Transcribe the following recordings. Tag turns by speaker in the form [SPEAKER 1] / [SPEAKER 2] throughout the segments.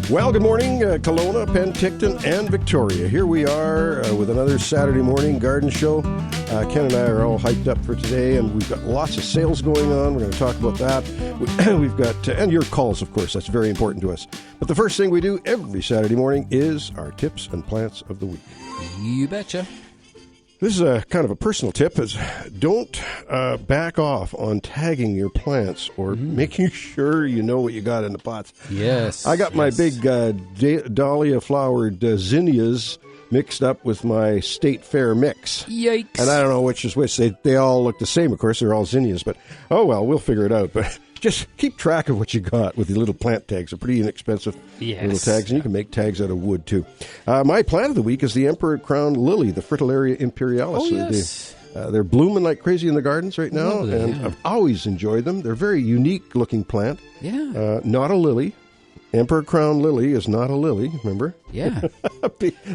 [SPEAKER 1] Well, good morning, Kelowna, Penticton, and Victoria. Here we are with another Saturday morning garden show. Ken and I are all hyped up for today, and we've got lots of sales going on. We're going to talk about that. We've got, and your calls, of course, that's very important to us. But the first thing we do every Saturday morning is our tips and plants of the week.
[SPEAKER 2] You betcha.
[SPEAKER 1] This is a kind of a personal tip, is don't back off on tagging your plants or making sure you know what you got in the pots.
[SPEAKER 2] Yes.
[SPEAKER 1] I got my big dahlia-flowered zinnias mixed up with my State Fair mix.
[SPEAKER 2] Yikes.
[SPEAKER 1] And I don't know which is which. They all look the same, of course. They're all zinnias, but oh well, we'll figure it out. But just keep track of what you got with the little plant tags. They're pretty inexpensive little tags, and you can make tags out of wood, too. My plant of the week is the Emperor Crown Lily, the Fritillaria imperialis.
[SPEAKER 2] Oh, yes.
[SPEAKER 1] They're blooming like crazy in the gardens right now,
[SPEAKER 2] Lovely,
[SPEAKER 1] and
[SPEAKER 2] yeah.
[SPEAKER 1] I've always enjoyed them. They're a very unique-looking plant.
[SPEAKER 2] Yeah.
[SPEAKER 1] Not a lily. Emperor Crown Lily is not a lily, remember?
[SPEAKER 2] Yeah.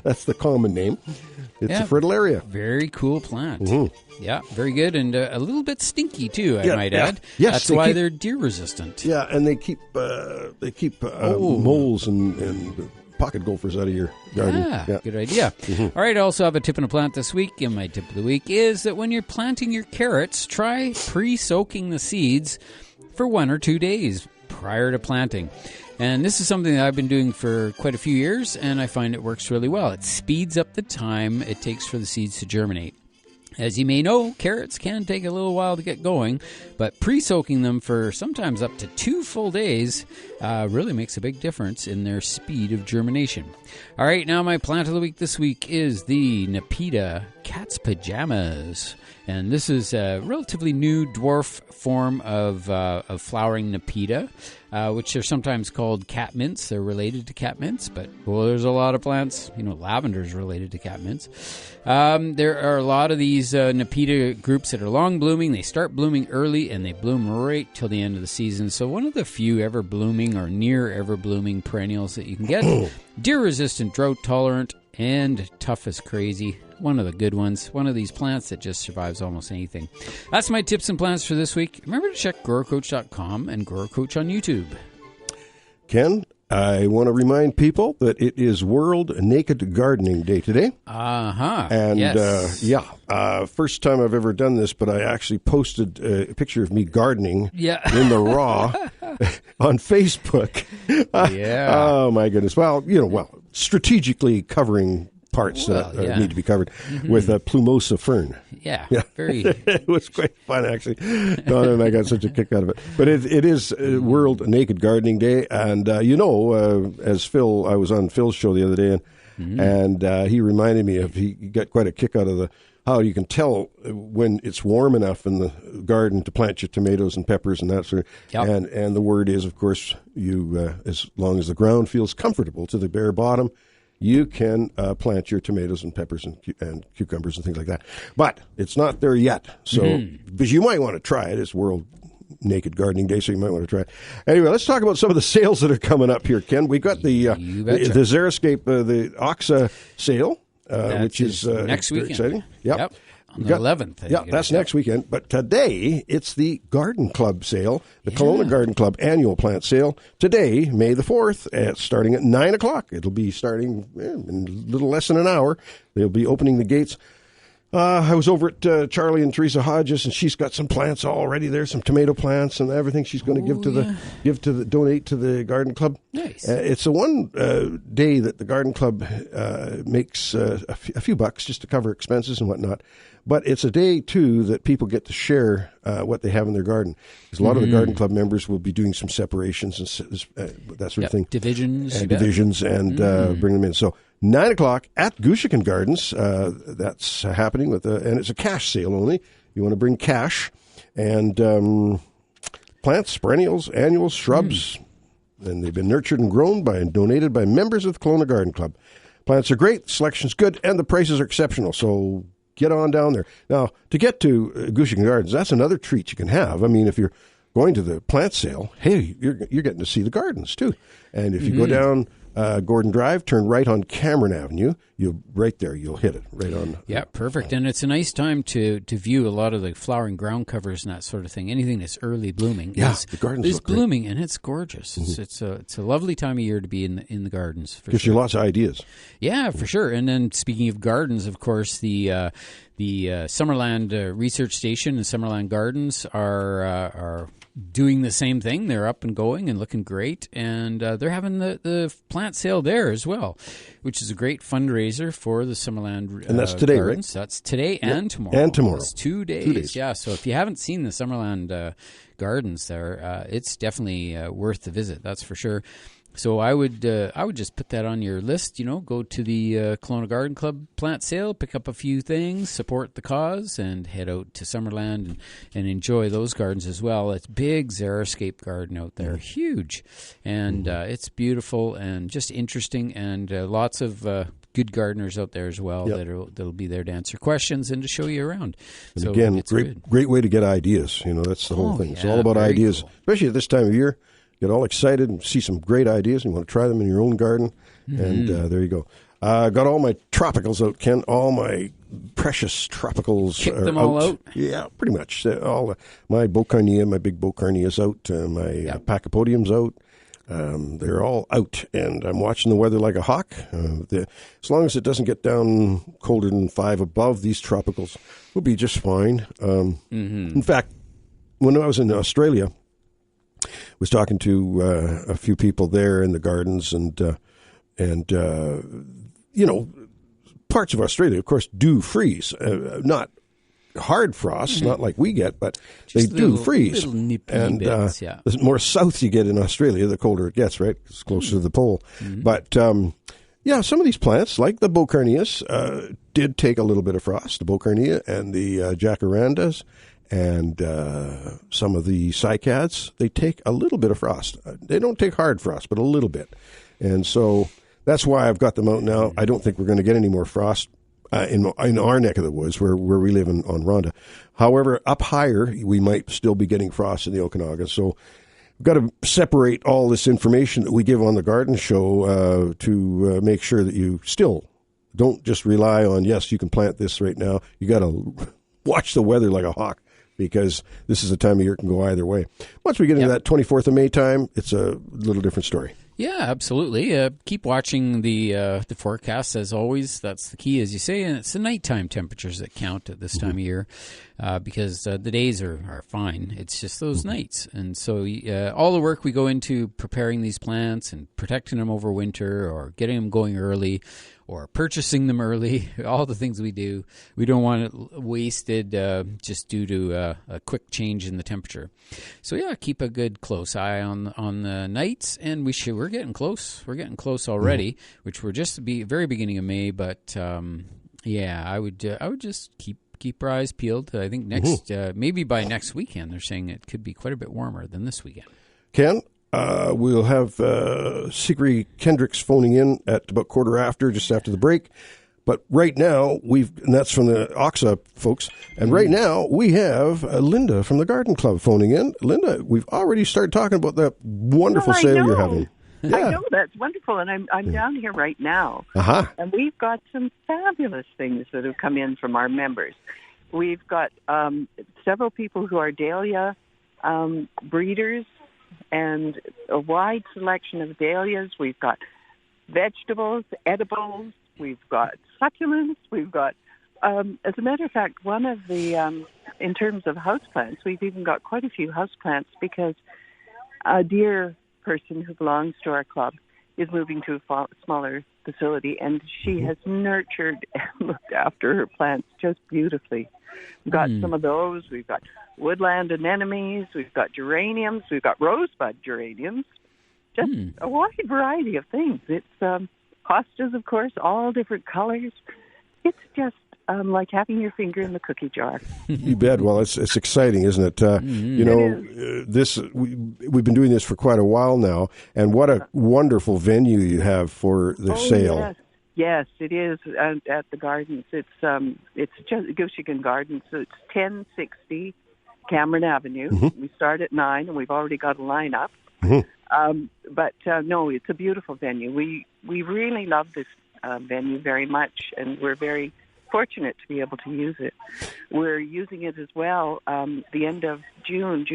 [SPEAKER 1] That's the common name. It's a fritillaria.
[SPEAKER 2] Very cool plant.
[SPEAKER 1] Mm-hmm.
[SPEAKER 2] Yeah, very good, and a little bit stinky, too, I might add.
[SPEAKER 1] Yes,
[SPEAKER 2] that's why they're deer-resistant.
[SPEAKER 1] Yeah, and they keep moles and pocket gophers out of your garden.
[SPEAKER 2] Yeah, good idea. All right, I also have a tip and a plant this week, and my tip of the week is that when you're planting your carrots, try pre-soaking the seeds for 1 or 2 days prior to planting. And this is something that I've been doing for quite a few years, and I find it works really well. It speeds up the time it takes for the seeds to germinate. As you may know, carrots can take a little while to get going, but pre-soaking them for sometimes up to 2 full days really makes a big difference in their speed of germination. All right, now my plant of the week this week is the Nepeta cat's pajamas. And this is a relatively new dwarf form of flowering Nepeta, which are sometimes called cat mints. They're related to cat mints, but there's a lot of plants. Lavender is related to cat mints. There are a lot of these Nepeta groups that are long blooming. They start blooming early, and they bloom right till the end of the season. So one of the few ever blooming or near ever blooming perennials that you can get. Deer-resistant, drought-tolerant, and tough as crazy. One of the good ones. One of these plants that just survives almost anything. That's my tips and plants for this week. Remember to check GrowerCoach.com and GrowerCoach on YouTube.
[SPEAKER 1] Ken, I want to remind people that it is World Naked Gardening Day today.
[SPEAKER 2] And
[SPEAKER 1] yes. First time I've ever done this, but I actually posted a picture of me gardening in the raw on Facebook. Oh, my goodness. Well, strategically covering parts that need to be covered with a plumosa fern.
[SPEAKER 2] Yeah. Very.
[SPEAKER 1] It was quite fun, actually. Donna and I got such a kick out of it. But it is World Naked Gardening Day. And, as Phil, I was on Phil's show the other day, and he reminded me he got quite a kick out of how you can tell when it's warm enough in the garden to plant your tomatoes and peppers and that sort of.
[SPEAKER 2] Yep.
[SPEAKER 1] And the word is, of course, you as long as the ground feels comfortable to the bare bottom, you can plant your tomatoes and peppers and cucumbers and things like that. But it's not there yet. So, but you might want to try it. It's World Naked Gardening Day, so you might want to try it. Anyway, let's talk about some of the sales that are coming up here, Ken. We got the Xeriscape, the Oxa sale, which is
[SPEAKER 2] next weekend.
[SPEAKER 1] Exciting.
[SPEAKER 2] Yep. On the 11th.
[SPEAKER 1] Yeah, that's next weekend. But today, it's the Garden Club sale, the Kelowna Garden Club annual plant sale. Today, May the 4th, starting at 9 o'clock. It'll be starting in a little less than an hour. They'll be opening the gates. I was over at Charlie and Teresa Hodges, and she's got some plants already there, some tomato plants and everything she's going to donate to the Garden Club.
[SPEAKER 2] Nice.
[SPEAKER 1] It's a one day that the Garden Club makes a few bucks just to cover expenses and whatnot. But it's a day, too, that people get to share what they have in their garden. Because a lot of the Garden Club members will be doing some separations and that sort of thing.
[SPEAKER 2] Divisions.
[SPEAKER 1] And bring them in. So 9 o'clock at Gushican Gardens. That's happening and it's a cash sale only. You want to bring cash and plants, perennials, annuals, shrubs. And they've been nurtured and grown and donated by members of the Kelowna Garden Club. Plants are great, selection's good, and the prices are exceptional. So get on down there. Now, to get to Gushican Gardens, that's another treat you can have. I mean, if you're going to the plant sale, hey, you're getting to see the gardens, too. And if you go down Gordon Drive, turn right on Cameron Avenue. You'll hit it right on.
[SPEAKER 2] Yeah, perfect. And it's a nice time to view a lot of the flowering ground covers and that sort of thing. Anything that's early blooming
[SPEAKER 1] the gardens
[SPEAKER 2] is
[SPEAKER 1] look great.
[SPEAKER 2] blooming, and it's gorgeous. It's a lovely time of year to be in the gardens.
[SPEAKER 1] Gives you lots of ideas.
[SPEAKER 2] Yeah, for sure. And then speaking of gardens, of course, the Summerland Research Station and Summerland Gardens are doing the same thing. They're up and going and looking great, and they're having the plant sale there as well, which is a great fundraiser for the Summerland
[SPEAKER 1] and that's today,
[SPEAKER 2] Gardens.
[SPEAKER 1] Right?
[SPEAKER 2] That's today and tomorrow.
[SPEAKER 1] And tomorrow.
[SPEAKER 2] It's 2 days.
[SPEAKER 1] 2 days.
[SPEAKER 2] Yeah, so if you haven't seen the Summerland Gardens there, it's definitely worth the visit, that's for sure. So I would just put that on your list. Go to the Kelowna Garden Club plant sale, pick up a few things, support the cause, and head out to Summerland and enjoy those gardens as well. It's big xeriscape garden out there, huge, and it's beautiful and just interesting, and lots of good gardeners out there as well that'll be there to answer questions and to show you around.
[SPEAKER 1] And
[SPEAKER 2] so
[SPEAKER 1] again, great way to get ideas. That's the whole thing. It's all about ideas,
[SPEAKER 2] cool.
[SPEAKER 1] Especially at this time of year. Get all excited and see some great ideas, and you want to try them in your own garden. And there you go. Got all my tropicals out, Ken. All my precious tropicals
[SPEAKER 2] Kick
[SPEAKER 1] are
[SPEAKER 2] them all out?
[SPEAKER 1] Yeah, pretty much. My Bocarnia, my big Bocarnia's out. My Pachypodium's out. They're all out, and I'm watching the weather like a hawk. As long as it doesn't get down colder than 5 above, these tropicals will be just fine. In fact, when I was in Australia, was talking to a few people there in the gardens, and parts of Australia, of course, do freeze. Not hard frosts, not like we get, but just they do freeze. And the more south you get in Australia, the colder it gets, right? It's closer to the pole. But some of these plants, like the Bocarnias, did take a little bit of frost. The Bocarnia and the Jacarandas. And some of the cycads, they take a little bit of frost. They don't take hard frost, but a little bit. And so that's why I've got them out now. I don't think we're going to get any more frost in our neck of the woods where we live on Rhonda. However, up higher, we might still be getting frost in the Okanagan. So we've got to separate all this information that we give on the garden show to make sure that you still don't just rely on, yes, you can plant this right now. You got to watch the weather like a hawk, because this is a time of year it can go either way. Once we get into that 24th of May time, it's a little different story.
[SPEAKER 2] Yeah, absolutely. Keep watching the forecasts, as always. That's the key, as you say, and it's the nighttime temperatures that count at this time of year, because the days are fine. It's just those nights. And so all the work we go into preparing these plants and protecting them over winter, or getting them going early, or purchasing them early, all the things we do, we don't want it wasted just due to a quick change in the temperature. So keep a good close eye on the nights, and we're getting close. We're getting close already, which we're just the very beginning of May. But I would just keep our eyes peeled. I think maybe by next weekend, they're saying it could be quite a bit warmer than this weekend.
[SPEAKER 1] Ken? We'll have Sigrid Kendricks phoning in at about quarter after, just after the break. But right now, and that's from the OXA folks, and right now we have Linda from the Garden Club phoning in. Linda, we've already started talking about that wonderful sale you're having.
[SPEAKER 3] Yeah. I know, that's wonderful, and I'm down here right now. And we've got some fabulous things that have come in from our members. We've got several people who are dahlia breeders, and a wide selection of dahlias. We've got vegetables, edibles, we've got succulents, we've got, as a matter of fact, one of the, in terms of houseplants, we've even got quite a few houseplants, because a dear person who belongs to our club is moving to a smaller facility, and she has nurtured and looked after her plants just beautifully. We've got some of those. We've got woodland anemones. We've got geraniums. We've got rosebud geraniums. Just a wide variety of things. It's hostas, of course, all different colors. It's just like having your finger in the cookie jar.
[SPEAKER 1] You bet. Well, it's exciting, isn't it? We've been doing this for quite a while now, and what a wonderful venue you have for the sale.
[SPEAKER 3] Yes, it is at the gardens. It's just Gushigan Gardens. So it's 1060 Cameron Avenue.
[SPEAKER 1] Mm-hmm.
[SPEAKER 3] We start at 9, and we've already got a lineup.
[SPEAKER 1] Mm-hmm.
[SPEAKER 3] But no, it's a beautiful venue. We really love this venue very much, and we're very fortunate to be able to use it. We're using it as well the end of June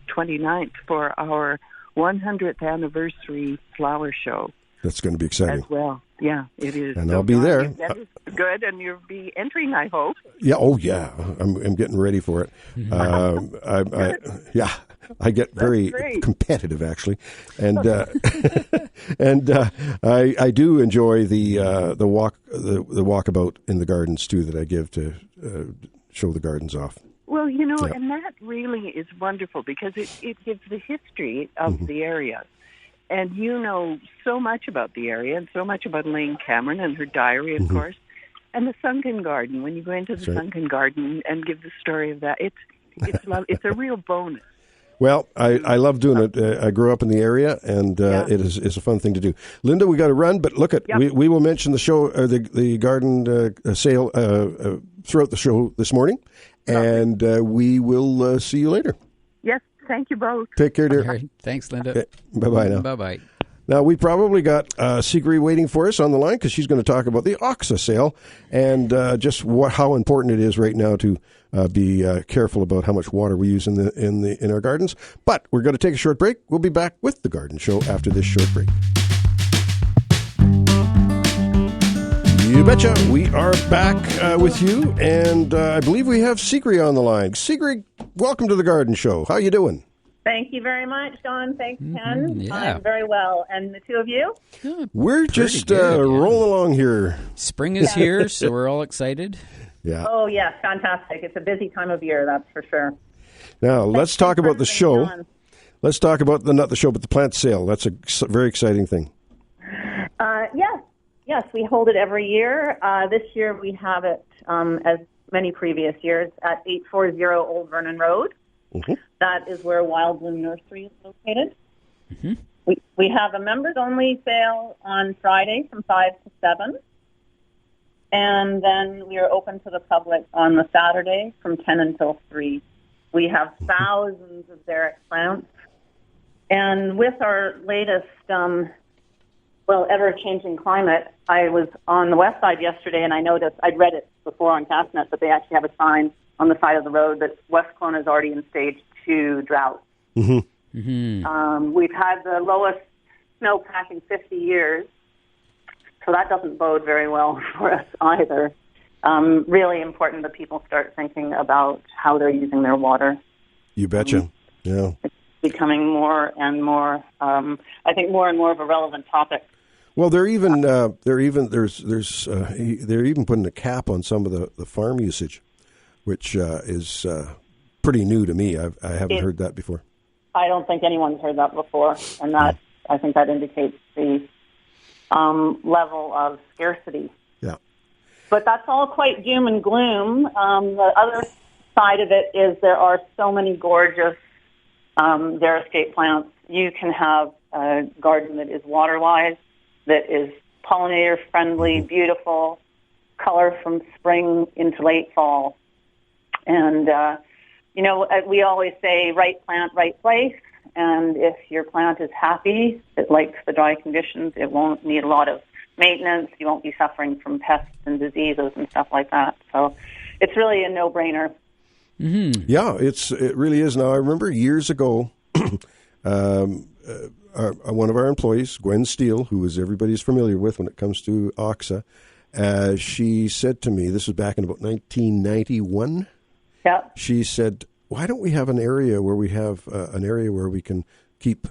[SPEAKER 3] 29th, for our 100th anniversary flower show.
[SPEAKER 1] That's going to be exciting.
[SPEAKER 3] As well. Yeah, it is.
[SPEAKER 1] And I'll be there.
[SPEAKER 3] That is good, and you'll be entering, I hope.
[SPEAKER 1] Yeah, oh yeah. I'm getting ready for it. I get very competitive, actually. And and I do enjoy the walkabout in the gardens, too, that I give to show the gardens off.
[SPEAKER 3] Well, and that really is wonderful, because it gives the history of the area. And you know so much about the area, and so much about Elaine Cameron and her diary, of course, and the sunken garden. When you go into the sunken garden and give the story of that, it's a real bonus. Well,
[SPEAKER 1] I love doing it. I grew up in the area, and it is a fun thing to do. Linda, we got to run, but look we will mention the show, the garden sale throughout the show this morning, and we will see you later.
[SPEAKER 3] Yes. Thank you both.
[SPEAKER 1] Take care, dear.
[SPEAKER 2] Right. Thanks, Linda.
[SPEAKER 1] Okay. Bye-bye now.
[SPEAKER 2] Bye-bye.
[SPEAKER 1] Now, we probably got Sigrid waiting for us on the line, because she's going to talk about the Oxa sale and just how important it is right now to be careful about how much water we use in our gardens. But we're going to take a short break. We'll be back with the Garden Show after this short break. You betcha. We are back with you, and I believe we have Sigrid on the line. Sigrid, welcome to the Garden Show. How you doing?
[SPEAKER 4] Thank you very much, Don. Thanks, Ken.
[SPEAKER 2] Yeah.
[SPEAKER 4] I'm very well. And the two of you?
[SPEAKER 2] Yeah,
[SPEAKER 1] we're just rolling along here.
[SPEAKER 2] Spring is here, so we're all excited.
[SPEAKER 1] Yeah.
[SPEAKER 4] Oh, yes. Fantastic. It's a busy time of year, that's for sure.
[SPEAKER 1] Now, let's talk about the show. Let's talk about not the show, but the plant sale. That's a very exciting thing.
[SPEAKER 4] Yes, we hold it every year. This year we have it, as many previous years, at 840 Old Vernon Road. Mm-hmm. That is where Wild Bloom Nursery is located. Mm-hmm. We have a members-only sale on Friday from 5 to 7. And then we are open to the public on the Saturday from 10 until 3. We have thousands of Xeric plants. And with our latest, ever-changing climate, I was on the west side yesterday, and I noticed, I'd read it before on Castnet, but they actually have a sign on the side of the road that West Kelowna is already in stage 2 drought. Mm-hmm. Mm-hmm. We've had the lowest snowpack in 50 years, so that doesn't bode very well for us either. Really important that people start thinking about how they're using their water.
[SPEAKER 1] You betcha. Yeah.
[SPEAKER 4] It's becoming more and more, I think, more and more of a relevant topic.
[SPEAKER 1] Well, they're even putting a cap on some of the farm usage, which is pretty new to me. I haven't heard that before.
[SPEAKER 4] I don't think anyone's heard that before, and that I think that indicates the level of scarcity.
[SPEAKER 1] Yeah.
[SPEAKER 4] But that's all quite doom and gloom. The other side of it is there are so many gorgeous xeriscape plants. You can have a garden that is water-wise, that is pollinator-friendly, beautiful, color from spring into late fall. And, we always say right plant, right place. And if your plant is happy, it likes the dry conditions, it won't need a lot of maintenance, you won't be suffering from pests and diseases and stuff like that. So it's really a no-brainer.
[SPEAKER 1] Mm-hmm. Yeah, it really is. Now, I remember years ago, one of our employees, Gwen Steele, who is everybody's familiar with when it comes to Oxa, she said to me, this was back in about 1991.
[SPEAKER 4] Yeah.
[SPEAKER 1] She said, "Why don't we have an area where we can keep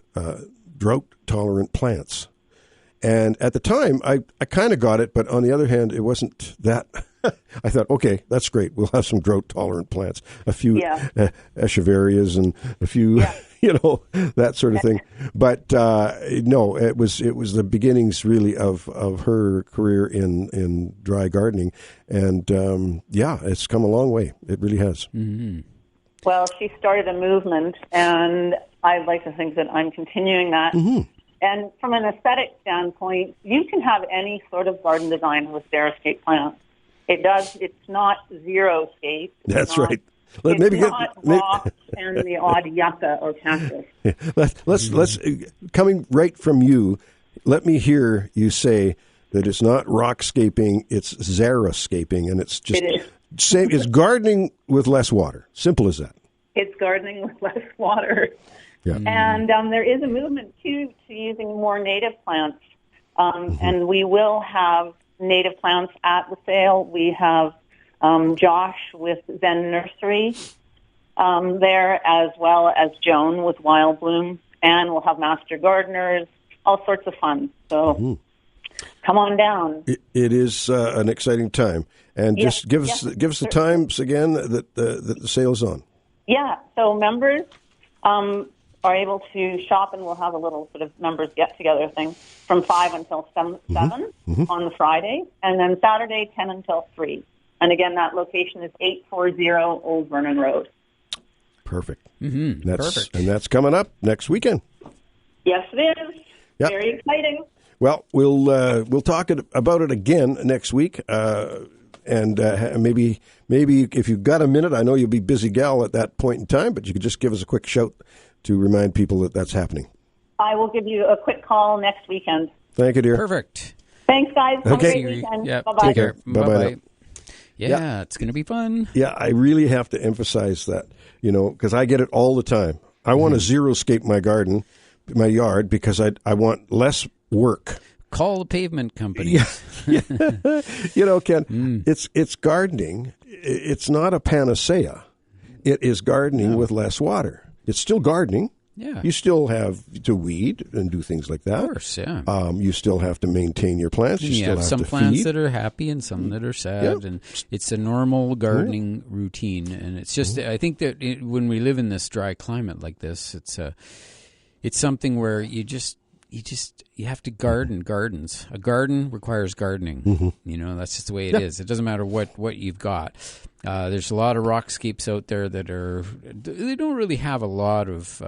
[SPEAKER 1] drought-tolerant plants?" And at the time, I kind of got it, but on the other hand, it wasn't that. I thought, okay, that's great. We'll have some drought-tolerant plants, a few echeverias and a few, that sort of thing. But no, it was the beginnings really of her career in dry gardening, and it's come a long way. It really has. Mm-hmm.
[SPEAKER 4] Well, she started a movement, and I'd like to think that I'm continuing that. Mm-hmm. And from an aesthetic standpoint, you can have any sort of garden design with xeriscape plants. It's not xeroscape.
[SPEAKER 1] That's right.
[SPEAKER 4] It's not rocks and the odd yucca or cactus.
[SPEAKER 1] Let's coming right from you, let me hear you say that it's not rockscaping, it's xeriscaping, and it's just same. It's gardening with less water. Simple as that.
[SPEAKER 4] It's gardening with less water.
[SPEAKER 1] Yeah.
[SPEAKER 4] And there is a movement, too, to using more native plants. And we will have native plants at the sale. We have Josh with Zen Nursery there, as well as Joan with Wild Bloom. And we'll have master gardeners, all sorts of fun. So come on down.
[SPEAKER 1] It is an exciting time. And just give us the times again that the sale's on. Yeah,
[SPEAKER 4] so members are able to shop, and we'll have a little sort of members get-together thing from 5 until 7 on the Friday, and then Saturday 10 until 3. And again, that location is 840 Old Vernon Road.
[SPEAKER 1] Perfect.
[SPEAKER 2] Perfect.
[SPEAKER 1] And that's coming up next weekend.
[SPEAKER 4] Yes, it is. Yep. Very exciting.
[SPEAKER 1] Well, we'll talk about it again next week. And maybe if you've got a minute, I know you'll be busy gal at that point in time, but you could just give us a quick shout to remind people that that's happening.
[SPEAKER 4] I will give you a quick call next weekend.
[SPEAKER 1] Thank you, dear.
[SPEAKER 2] Perfect.
[SPEAKER 4] Thanks, guys. Have a great weekend.
[SPEAKER 2] Yep.
[SPEAKER 4] Bye-bye.
[SPEAKER 1] Take care. Bye-bye.
[SPEAKER 2] Yeah, it's going to be fun.
[SPEAKER 1] Yeah, I really have to emphasize that, because I get it all the time. I want to xeriscape my yard, because I want less work.
[SPEAKER 2] Call the pavement companies.
[SPEAKER 1] Yeah. Ken, it's gardening. It's not a panacea. It is gardening with less water. It's still gardening.
[SPEAKER 2] Yeah.
[SPEAKER 1] You still have to weed and do things like that.
[SPEAKER 2] Of course, yeah.
[SPEAKER 1] You still have to maintain your plants. You still have
[SPEAKER 2] some
[SPEAKER 1] to
[SPEAKER 2] plants
[SPEAKER 1] feed.
[SPEAKER 2] that are happy and some that are sad, and it's a normal gardening routine. And it's just, I think that when we live in this dry climate like this, it's something where you have to garden gardens. A garden requires gardening. That's just the way it is. It doesn't matter what you've got. There's a lot of rockscapes out there that they don't really have a lot of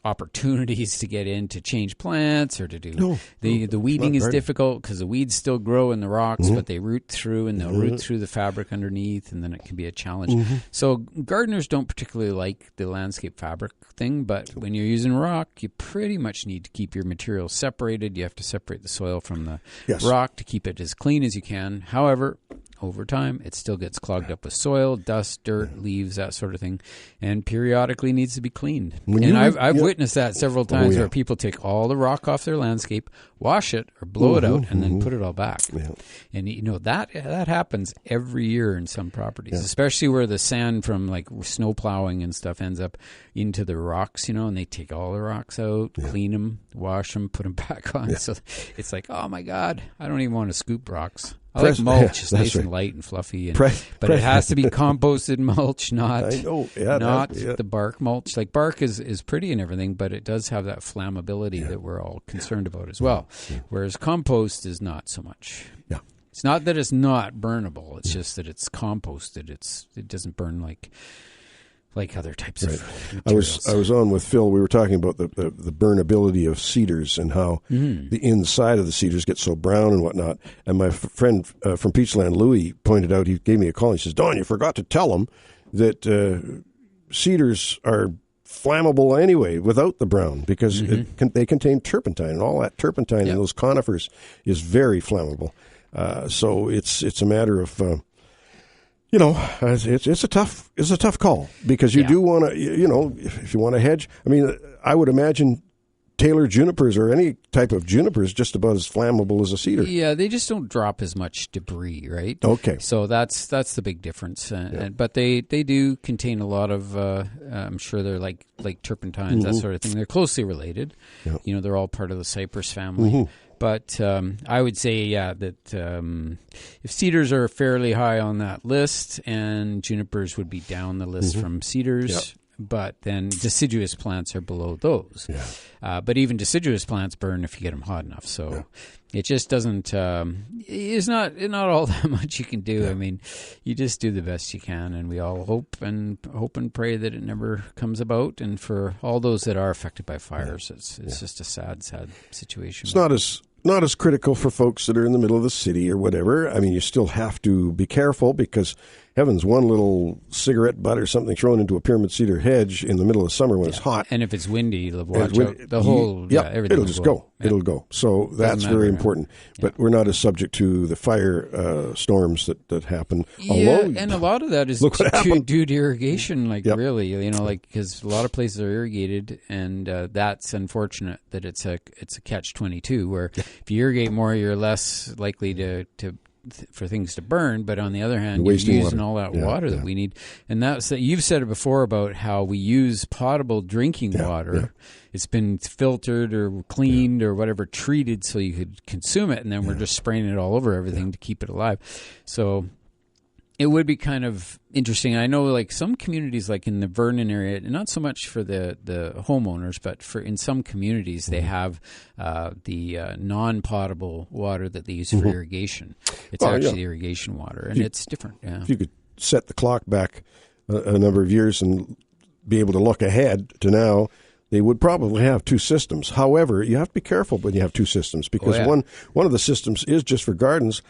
[SPEAKER 2] opportunities to get in to change plants or to do the weeding is difficult because the weeds still grow in the rocks, but they root through and they'll root through the fabric underneath, and then it can be a challenge. So gardeners don't particularly like the landscape fabric thing, but when you're using rock, you pretty much need to keep your material separated. You have to separate the soil from the rock to keep it as clean as you can. However, over time, it still gets clogged up with soil, dust, dirt, leaves, that sort of thing, and periodically needs to be cleaned. I've witnessed that several times where people take all the rock off their landscape, wash it or blow it out, and then put it all back. And that happens every year in some properties, especially where the sand from like snow plowing and stuff ends up into the rocks, and they take all the rocks out, clean them, wash them, put them back on. So it's like, oh my God, I don't even want to scoop rocks. I like mulch. It's nice and light and fluffy. But it has to be composted mulch, not the bark mulch. Like bark is pretty and everything, but it does have that flammability that we're all concerned about as well. Whereas compost is not so much.
[SPEAKER 1] Yeah.
[SPEAKER 2] It's not that it's not burnable. It's just that it's composted. It doesn't burn like other types of materials.
[SPEAKER 1] I was on with Phil. We were talking about the burnability of cedars and how the inside of the cedars get so brown and whatnot. And my friend from Peachland, Louis, pointed out, he gave me a call. He says, Don, you forgot to tell them that cedars are flammable anyway without the brown because they contain turpentine, and all that turpentine in those conifers is very flammable. So it's a matter of... it's a tough call because you do want to, if you want to hedge. I mean, I would imagine Taylor junipers or any type of juniper is just about as flammable as a cedar.
[SPEAKER 2] Yeah, they just don't drop as much debris, right?
[SPEAKER 1] Okay.
[SPEAKER 2] So that's the big difference. But they do contain a lot of, I'm sure they're like turpentines, that sort of thing. They're closely related. Yeah. They're all part of the cypress family. But I would say, that if cedars are fairly high on that list, and junipers would be down the list from cedars, but then deciduous plants are below those. Yeah. But even deciduous plants burn if you get them hot enough. So it just doesn't. It's not all that much you can do. Yeah. I mean, you just do the best you can, and we all hope and pray that it never comes about. And for all those that are affected by fires, it's just a sad situation.
[SPEAKER 1] It's not as critical for folks that are in the middle of the city or whatever. I mean, you still have to be careful because heavens, one little cigarette butt or something thrown into a pyramid cedar hedge in the middle of summer when it's hot.
[SPEAKER 2] And if it's windy, you'll watch out. The whole, everything
[SPEAKER 1] it'll just go.
[SPEAKER 2] Yeah.
[SPEAKER 1] It'll go. So that's very important. But we're not as subject to the fire storms that happen.
[SPEAKER 2] Yeah, and a lot of that is due to irrigation, really, because a lot of places are irrigated, and that's unfortunate that it's a catch-22, where if you irrigate more, you're less likely for things to burn, but on the other hand, you're using all that water that we need. And you've said it before about how we use potable drinking water. Yeah. It's been filtered or cleaned or whatever, treated so you could consume it, and then we're just spraying it all over everything to keep it alive. So it would be kind of interesting. I know, some communities, like in the Vernon area, not so much for the homeowners, but in some communities, they have the non-potable water that they use for irrigation. It's actually irrigation water, and it's different. Yeah.
[SPEAKER 1] If you could set the clock back a number of years and be able to look ahead to now, they would probably have two systems. However, you have to be careful when you have two systems, because one of the systems is just for gardens.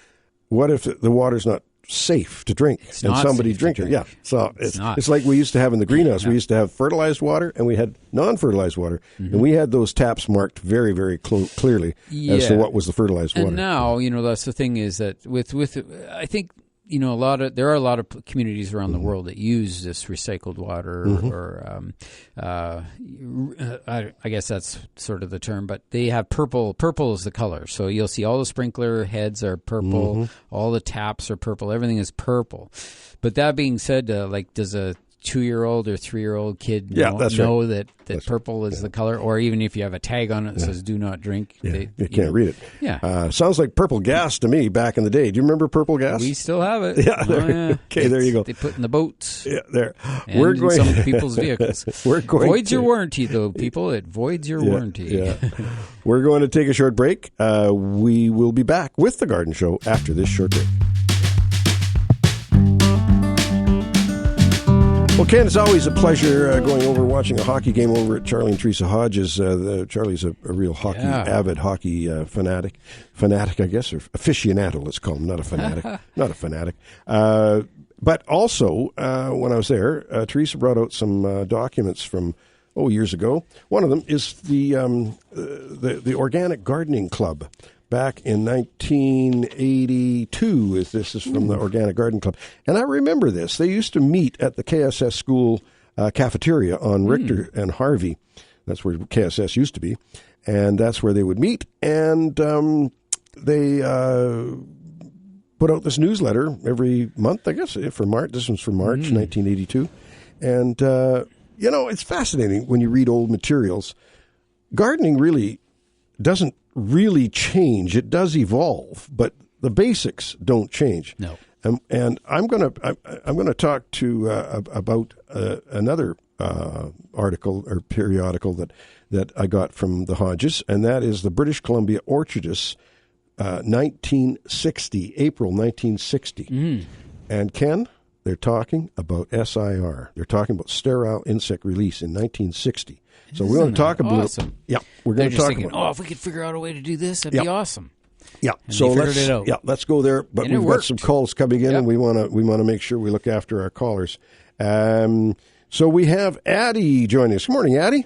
[SPEAKER 1] What if the water's not safe to drink and somebody drink it? Yeah. So it's like we used to have in the greenhouse. Yeah. We used to have fertilized water and we had non-fertilized water. Mm-hmm. And we had those taps marked very, very clearly as to what was the fertilized water.
[SPEAKER 2] And now, that's the thing, is that with I think, there are a lot of communities around the world that use this recycled water, I guess that's sort of the term, but they have purple. Purple is the color. So you'll see all the sprinkler heads are purple, all the taps are purple, everything is purple. But that being said, does a 2-year-old or 3-year-old kid know that purple is the color? Or even if you have a tag on it that says "do not drink,"
[SPEAKER 1] you can't read it.
[SPEAKER 2] Yeah,
[SPEAKER 1] sounds like purple gas to me back in the day. Do you remember purple gas?
[SPEAKER 2] We still have it.
[SPEAKER 1] Yeah. Okay, there you go.
[SPEAKER 2] They put in the boats.
[SPEAKER 1] Yeah, there.
[SPEAKER 2] And we're going in some people's vehicles. Voids your warranty, though, people. It voids your warranty.
[SPEAKER 1] Yeah. We're going to take a short break. We will be back with the Garden Show after this short break. Well, Ken, it's always a pleasure going over, watching a hockey game over at Charlie and Teresa Hodges. Charlie's a real avid hockey fanatic, I guess, or aficionado, let's call him, not a fanatic. Not a fanatic. But also, when I was there, Teresa brought out some documents from, years ago. One of them is the Organic Gardening Club. Back in 1982, this is from the Organic Garden Club. And I remember this. They used to meet at the KSS school cafeteria on Richter and Harvey. That's where KSS used to be. And that's where they would meet. And they put out this newsletter every month, I guess, for March. This one's for March 1982. And, it's fascinating when you read old materials. Gardening really doesn't really change. It does evolve, but the basics don't change.
[SPEAKER 2] No.
[SPEAKER 1] And I'm going to talk to about another article or periodical that I got from the Hodges, and that is the British Columbia Orchardists, 1960, April 1960. And Ken, they're talking about SIR. They're talking about sterile insect release in 1960. So we're going to talk about
[SPEAKER 2] awesome.
[SPEAKER 1] We're going to talk
[SPEAKER 2] thinking,
[SPEAKER 1] about.
[SPEAKER 2] if we could figure out a way to do this, that'd be awesome.
[SPEAKER 1] Yeah,
[SPEAKER 2] and so
[SPEAKER 1] let's go there. But we've got some calls coming in, and we want to make sure we look after our callers. So we have Addie joining us. Good morning, Addie.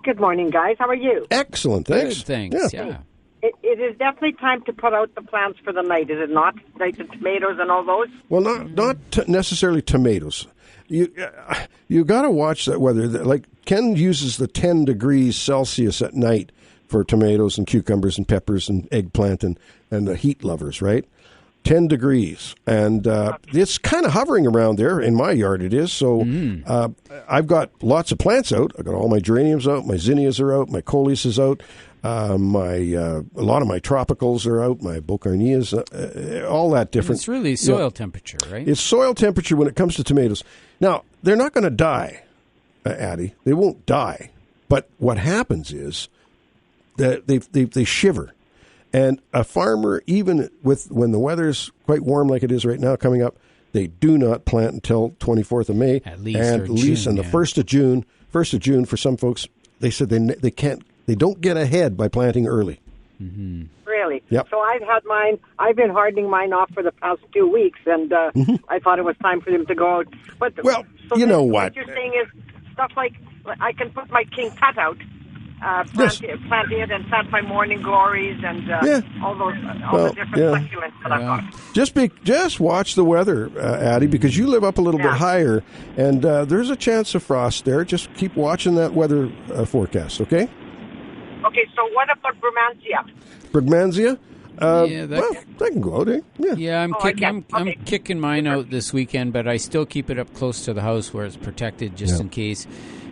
[SPEAKER 5] Good morning, guys. How are you?
[SPEAKER 1] Excellent, thanks.
[SPEAKER 2] Good, thanks. Yeah.
[SPEAKER 5] It is definitely time to put out the plants for the night, is it not? Like the tomatoes and all those.
[SPEAKER 1] Well, not necessarily tomatoes. You got to watch that weather. Like Ken uses the 10 degrees Celsius at night for tomatoes and cucumbers and peppers and eggplant and the heat lovers, right? 10 degrees. And it's kind of hovering around there. In my yard it is. So I've got lots of plants out. I've got all my geraniums out. My zinnias are out. My coleus is out. A lot of my tropicals are out. My boccarnias, all that different.
[SPEAKER 2] It's really soil temperature, right?
[SPEAKER 1] It's soil temperature when it comes to tomatoes. Now, they're not going to die, Addie. They won't die. But what happens is that they shiver. And a farmer, even when the weather's quite warm like it is right now coming up, they do not plant until 24th of May.
[SPEAKER 2] At least.
[SPEAKER 1] And the 1st of June. 1st of June for some folks, they said they don't get ahead by planting early.
[SPEAKER 5] Mm-hmm. Really? early.
[SPEAKER 1] Yep.
[SPEAKER 5] So I've been hardening mine off for the past 2 weeks, and I thought it was time for them to go out. But
[SPEAKER 1] Well, you know what?
[SPEAKER 5] What you're saying is stuff like I can put my king tut out, plant it, and plant my morning glories and all the different succulents that I've got.
[SPEAKER 1] Just watch the weather, Addie, because you live up a little bit higher, and there's a chance of frost there. Just keep watching that weather forecast, okay?
[SPEAKER 5] Okay, so what about Brugmansia?
[SPEAKER 1] Brugmansia? That can go out, eh?
[SPEAKER 2] Yeah, I'm kicking mine out this weekend, but I still keep it up close to the house where it's protected just in case,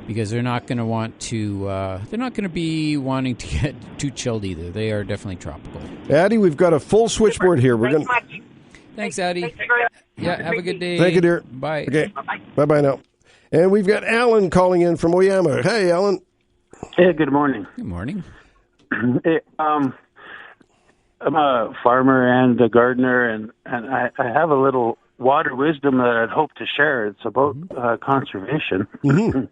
[SPEAKER 2] because they're not going to want to. They're not going to be wanting to get too chilled either. They are definitely tropical.
[SPEAKER 1] Addie, we've got a full switchboard here. We're going.
[SPEAKER 2] Thanks, Addie. Have a good day.
[SPEAKER 1] Thank you, dear.
[SPEAKER 2] Bye.
[SPEAKER 1] Okay. Bye now. And we've got Alan calling in from Oyama. Hey, Alan.
[SPEAKER 6] Hey, good morning.
[SPEAKER 2] Good morning.
[SPEAKER 6] I'm a farmer and a gardener, and I have a little water wisdom that I'd hope to share. It's about conservation.
[SPEAKER 1] Mm-hmm.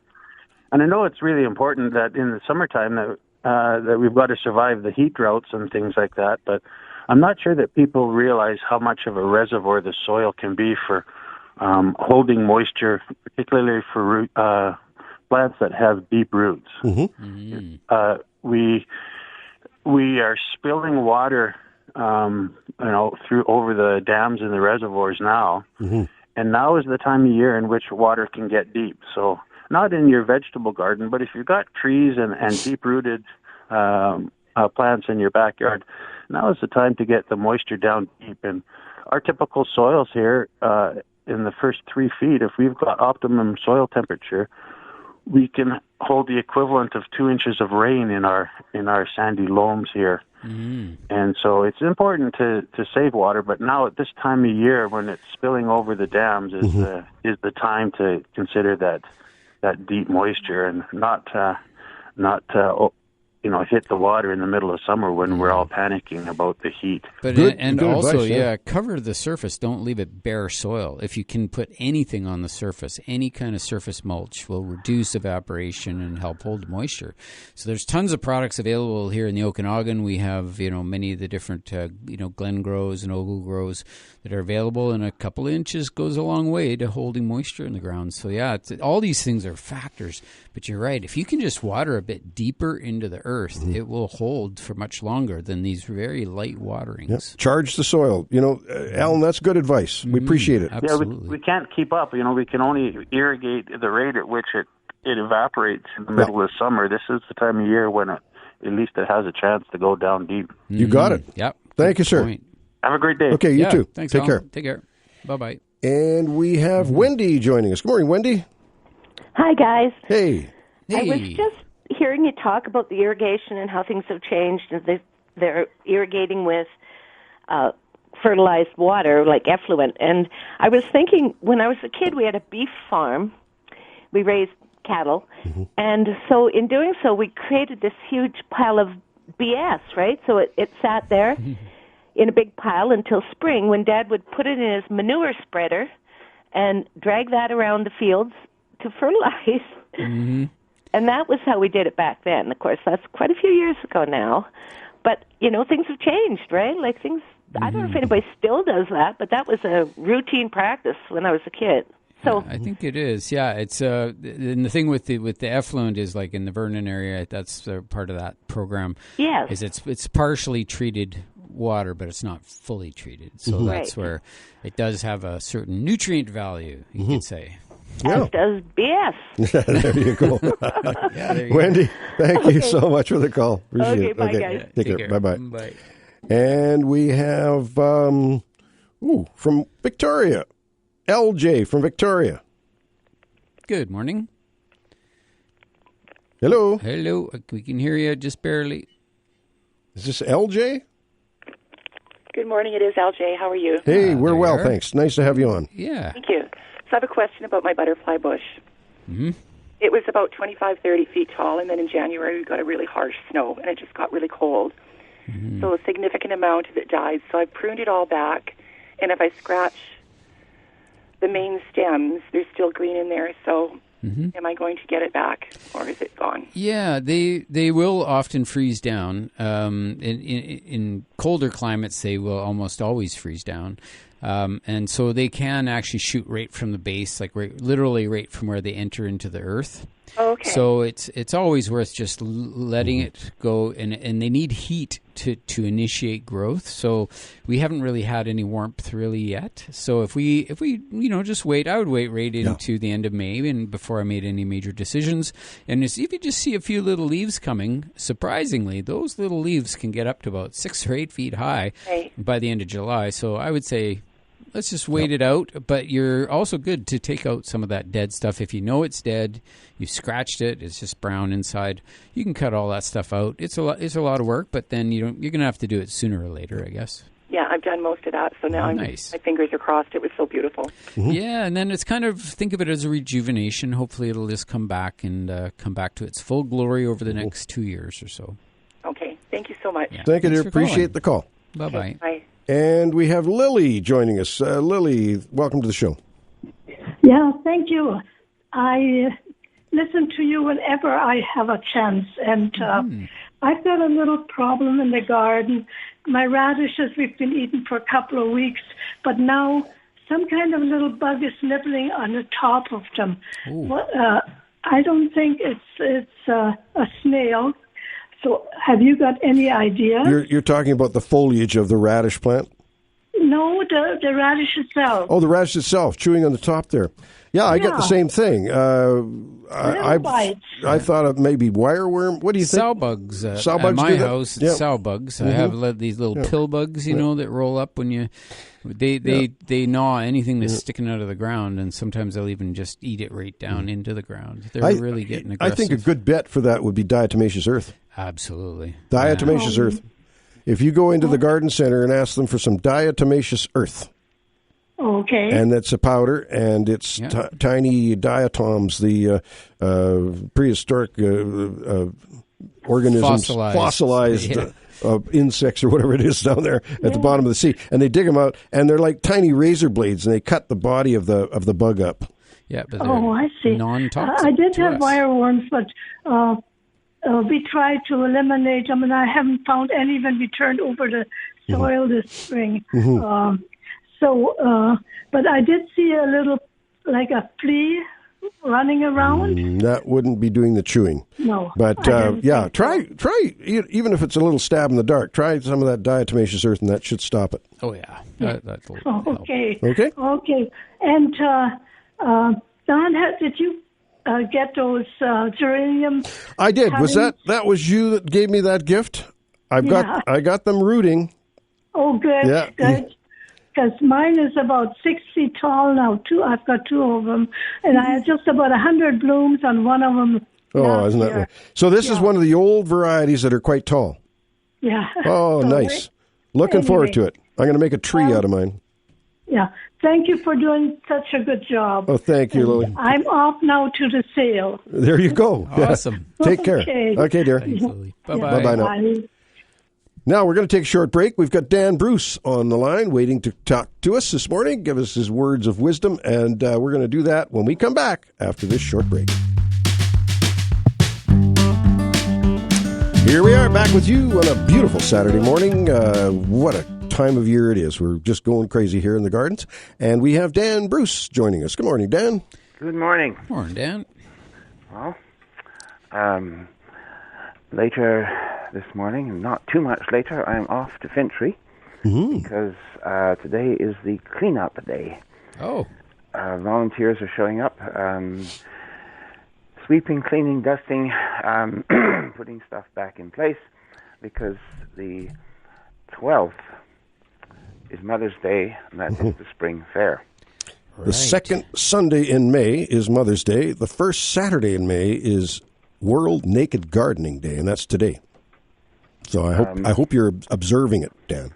[SPEAKER 6] And I know it's really important that in the summertime that we've got to survive the heat droughts and things like that, but I'm not sure that people realize how much of a reservoir the soil can be for holding moisture, particularly for plants that have deep roots.
[SPEAKER 1] Mm-hmm.
[SPEAKER 6] We are spilling water, through over the dams and the reservoirs now, and now is the time of year in which water can get deep. So not in your vegetable garden, but if you've got trees and deep-rooted plants in your backyard, now is the time to get the moisture down deep. And our typical soils here, in the first 3 feet, if we've got optimum soil temperature, we can hold the equivalent of 2 inches of rain in our sandy loams here. And so it's important to save water, but now at this time of year when it's spilling over the dams is the time to consider that deep moisture and not hit the water in the middle of summer when we're all panicking about the heat.
[SPEAKER 2] But
[SPEAKER 1] good
[SPEAKER 2] also,
[SPEAKER 1] advice,
[SPEAKER 2] cover the surface. Don't leave it bare soil. If you can put anything on the surface, any kind of surface mulch will reduce evaporation and help hold moisture. So there's tons of products available here in the Okanagan. We have, many of the different, Glen Grows and Ogle Grows that are available, and a couple of inches goes a long way to holding moisture in the ground. So all these things are factors. But you're right. If you can just water a bit deeper into the earth, it will hold for much longer than these very light waterings.
[SPEAKER 1] Yep. Charge the soil. Alan, that's good advice. We appreciate it.
[SPEAKER 2] Absolutely.
[SPEAKER 6] Yeah, we can't keep up. We can only irrigate the rate at which it evaporates in the middle of summer. This is the time of year when at least it has a chance to go down deep.
[SPEAKER 1] You got it.
[SPEAKER 2] Yep.
[SPEAKER 1] Thank you, sir.
[SPEAKER 6] Have a great day.
[SPEAKER 1] Okay, you too.
[SPEAKER 2] Thanks,
[SPEAKER 1] Take
[SPEAKER 2] Alan.
[SPEAKER 1] care.
[SPEAKER 2] Take care. Bye-bye.
[SPEAKER 1] And we have Wendy joining us. Good morning, Wendy.
[SPEAKER 7] Hi, guys.
[SPEAKER 1] Hey.
[SPEAKER 7] I was just hearing you talk about the irrigation and how things have changed. And they're irrigating with fertilized water, like effluent. And I was thinking, when I was a kid, we had a beef farm. We raised cattle. And so in doing so, we created this huge pile of BS, right? So it sat there in a big pile until spring, when Dad would put it in his manure spreader and drag that around the fields to fertilize. And that was how we did it back then. Of course, that's quite a few years ago now. But, things have changed, right? Like things, I don't know if anybody still does that, but that was a routine practice when I was a kid. So
[SPEAKER 2] I think it is. Yeah, it's and the thing with the effluent is, like in the Vernon area, that's part of that program.
[SPEAKER 7] Yes,
[SPEAKER 2] is it's partially treated water, but it's not fully treated. So that's where it does have a certain nutrient value, you could say.
[SPEAKER 7] As does BS.
[SPEAKER 1] There you go.
[SPEAKER 2] There you
[SPEAKER 1] Wendy, thank you so much for the call. Appreciate it.
[SPEAKER 7] Bye, guys.
[SPEAKER 1] Take care. Bye-bye.
[SPEAKER 2] Bye.
[SPEAKER 1] And we have from Victoria, LJ from Victoria.
[SPEAKER 2] Good morning.
[SPEAKER 1] Hello.
[SPEAKER 2] Hello. We can hear you just barely.
[SPEAKER 1] Is this LJ?
[SPEAKER 8] Good morning. It is LJ. How are you?
[SPEAKER 1] Hey, we're well, thanks. Nice to have you on.
[SPEAKER 2] Yeah.
[SPEAKER 8] Thank you. So I have a question about my butterfly bush. It was about 25, 30 feet tall, and then in January we got a really harsh snow, and it just got really cold. So a significant amount of it died. So I pruned it all back, and if I scratch the main stems, there's still green in there. So am I going to get it back, or is it gone?
[SPEAKER 2] Yeah, they will often freeze down. In colder climates, they will almost always freeze down. And so they can actually shoot right from the base, like literally right from where they enter into the earth.
[SPEAKER 8] Okay.
[SPEAKER 2] So it's always worth just letting it go, and they need heat to initiate growth. So we haven't really had any warmth really yet. So if we just wait, I would wait right into the end of May and before I made any major decisions. And if you just see a few little leaves coming, surprisingly, those little leaves can get up to about 6 or 8 feet high by the end of July. So I would say, let's just wait it out, but you're also good to take out some of that dead stuff. If you know it's dead, you've scratched it, it's just brown inside, you can cut all that stuff out. It's a lot of work, but then you're going to have to do it sooner or later, I guess.
[SPEAKER 8] Yeah, I've done most of that, so now my fingers are crossed. It was so beautiful.
[SPEAKER 2] Mm-hmm. Yeah, and then it's kind of, think of it as a rejuvenation. Hopefully it'll just come back and come back to its full glory over the next 2 years or so.
[SPEAKER 8] Okay, thank you so much.
[SPEAKER 1] Yeah. Thank you, dear. Appreciate the call.
[SPEAKER 2] Bye-bye.
[SPEAKER 8] Okay, bye.
[SPEAKER 1] And we have Lily joining us. Lily, welcome to the show.
[SPEAKER 9] Yeah, thank you. I listen to you whenever I have a chance. And I've got a little problem in the garden. My radishes we've been eating for a couple of weeks, but now some kind of little bug is nibbling on the top of them. I don't think it's a snail. So have you got any idea?
[SPEAKER 1] You're talking about the foliage of the radish plant?
[SPEAKER 9] No, the radish itself.
[SPEAKER 1] Oh, the radish itself, chewing on the top there. Yeah, I get the same thing. I thought of maybe wireworm. What do you think?
[SPEAKER 2] Sow bugs.
[SPEAKER 1] Sow bugs
[SPEAKER 2] at my
[SPEAKER 1] do that?
[SPEAKER 2] house, it's sow bugs. I have these little pill bugs, that roll up when you... They gnaw anything that's sticking out of the ground, and sometimes they'll even just eat it right down into the ground. They're really getting aggressive.
[SPEAKER 1] I think a good bet for that would be diatomaceous earth.
[SPEAKER 2] Absolutely.
[SPEAKER 1] Diatomaceous earth. If you go into the garden center and ask them for some diatomaceous earth.
[SPEAKER 9] Okay.
[SPEAKER 1] And it's a powder, and it's tiny diatoms, the prehistoric organisms, fossilized insects or whatever it is down there at the bottom of the sea. And they dig them out, and they're like tiny razor blades, and they cut the body of the bug up.
[SPEAKER 2] Yeah, but
[SPEAKER 9] I see.
[SPEAKER 2] Non-toxic.
[SPEAKER 9] I did have wireworms, but we tried to eliminate them, and I haven't found any when we turned over the soil this spring. But I did see a little, like a flea running around.
[SPEAKER 1] That wouldn't be doing the chewing.
[SPEAKER 9] No.
[SPEAKER 1] But try, even if it's a little stab in the dark, try some of that diatomaceous earth, and that should stop it.
[SPEAKER 2] Oh, yeah. That'll
[SPEAKER 9] Okay.
[SPEAKER 1] Okay.
[SPEAKER 9] Okay. And, Don, did you get those geranium?
[SPEAKER 1] I did. Was that was you that gave me that gift? I got them rooting.
[SPEAKER 9] Oh, good.
[SPEAKER 1] Yeah.
[SPEAKER 9] Good. Because mine is about 6 feet tall now. I've got 2 of them, and I had just about 100 blooms on one of them.
[SPEAKER 1] Oh, isn't that right? So this is one of the old varieties that are quite tall.
[SPEAKER 9] Yeah.
[SPEAKER 1] Oh, nice. Looking forward to it. I'm going to make a tree out of mine.
[SPEAKER 9] Yeah. Thank you for doing such a good job.
[SPEAKER 1] Oh, thank you, Lily.
[SPEAKER 9] I'm off now to the sale.
[SPEAKER 1] There you go.
[SPEAKER 2] Awesome.
[SPEAKER 1] Take care. Okay, dear.
[SPEAKER 2] Thanks, Lily. Bye-bye.
[SPEAKER 1] Bye-bye now.
[SPEAKER 9] Bye.
[SPEAKER 1] Now, we're going to take a short break. We've got Dan Bruce on the line waiting to talk to us this morning, give us his words of wisdom, and we're going to do that when we come back after this short break. Here we are back with you on a beautiful Saturday morning. What a time of year it is. We're just going crazy here in the gardens, and we have Dan Bruce joining us. Good morning, Dan.
[SPEAKER 10] Good morning.
[SPEAKER 2] Morning, Dan.
[SPEAKER 10] Well, later this morning, and not too much later, I'm off to Fintry because today is the cleanup day.
[SPEAKER 2] Oh.
[SPEAKER 10] Volunteers are showing up, sweeping, cleaning, dusting, putting stuff back in place, because the 12th is Mother's Day, and that is the spring fair.
[SPEAKER 1] The second Sunday in May is Mother's Day. The first Saturday in May is World Naked Gardening Day, and that's today. So I hope you're observing it, Dan.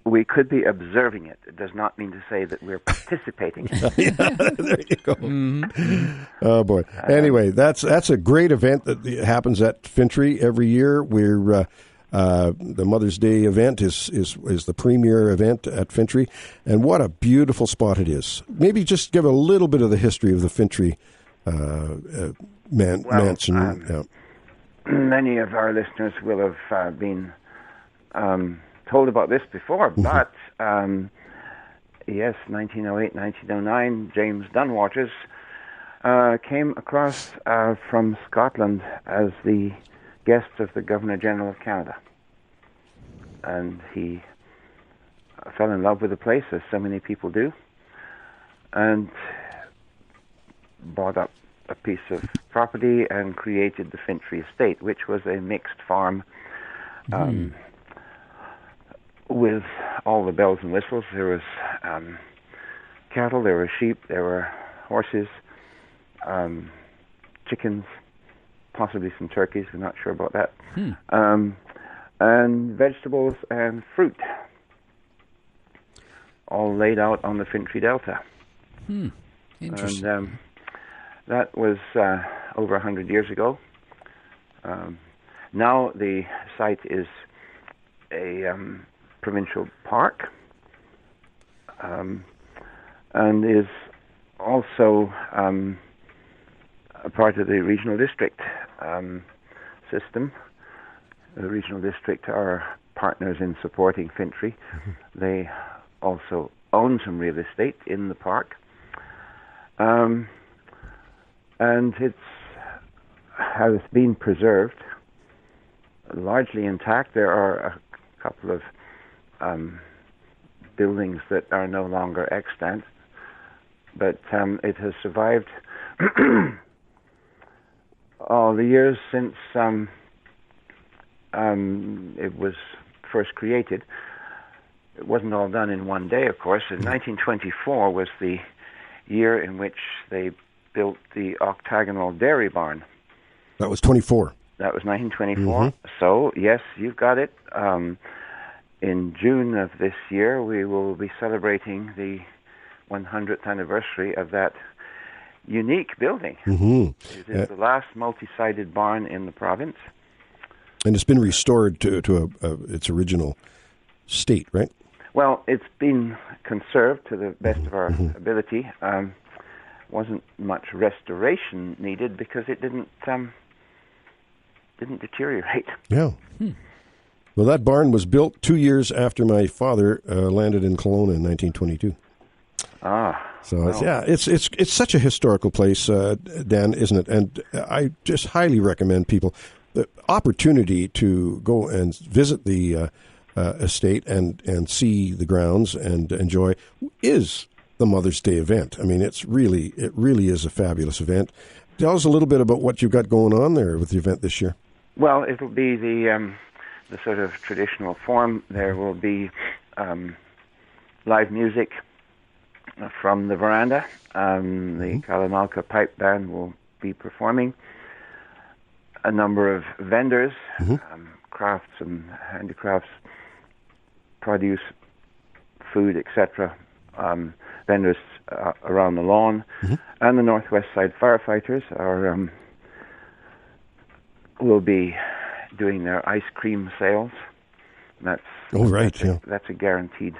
[SPEAKER 10] We could be observing it. It does not mean to say that we're participating.
[SPEAKER 1] There you go. Mm-hmm. Oh boy. Anyway, that's a great event that happens at Fintry every year. We're The Mother's Day event is the premier event at Fintry, and what a beautiful spot it is. Maybe just give a little bit of the history of the Fintry mansion.
[SPEAKER 10] Many of our listeners will have been told about this before, but yes, 1908, 1909, James Dunwaters came across from Scotland as the guest of the Governor-General of Canada. And he fell in love with the place, as so many people do, and bought up a piece of property and created the Fintry Estate, which was a mixed farm with all the bells and whistles. There was cattle, there were sheep, there were horses, chickens, possibly some turkeys, we're not sure about that, and vegetables and fruit, all laid out on the Fintry Delta.
[SPEAKER 2] Interesting.
[SPEAKER 10] And that was over 100 years ago. Now the site is a provincial park, and is also a part of the regional district system. The regional district are partners in supporting Fintry. They also own some real estate in the park. And it has been preserved, largely intact. There are a couple of buildings that are no longer extant, but it has survived all the years since it was first created. It wasn't all done in one day, of course. In 1924 was the year in which they built the octagonal dairy barn.
[SPEAKER 1] That was 24.
[SPEAKER 10] That was 1924. So, yes, you've got it. In June of this year, we will be celebrating the 100th anniversary of that unique building. It is the last multi-sided barn in the province.
[SPEAKER 1] And it's been restored to its original state, right?
[SPEAKER 10] Well, it's been conserved to the best of our ability. Wasn't much restoration needed because it didn't deteriorate.
[SPEAKER 1] Yeah. Well, that barn was built 2 years after my father landed in Kelowna in 1922. So it's such a historical place, Dan, isn't it? And I just highly recommend people the opportunity to go and visit the estate and see the grounds and enjoy is the Mother's Day event. I mean, it really is a fabulous event. Tell us a little bit about what you've got going on there with the event this year.
[SPEAKER 10] Well, it'll be the sort of traditional form. There will be live music from the veranda. The Kalamalka Pipe Band will be performing. A number of vendors, crafts and handicrafts, produce, food, etc., vendors around the lawn, and the Northwest Side firefighters will be doing their ice cream sales. That's that's a guaranteed,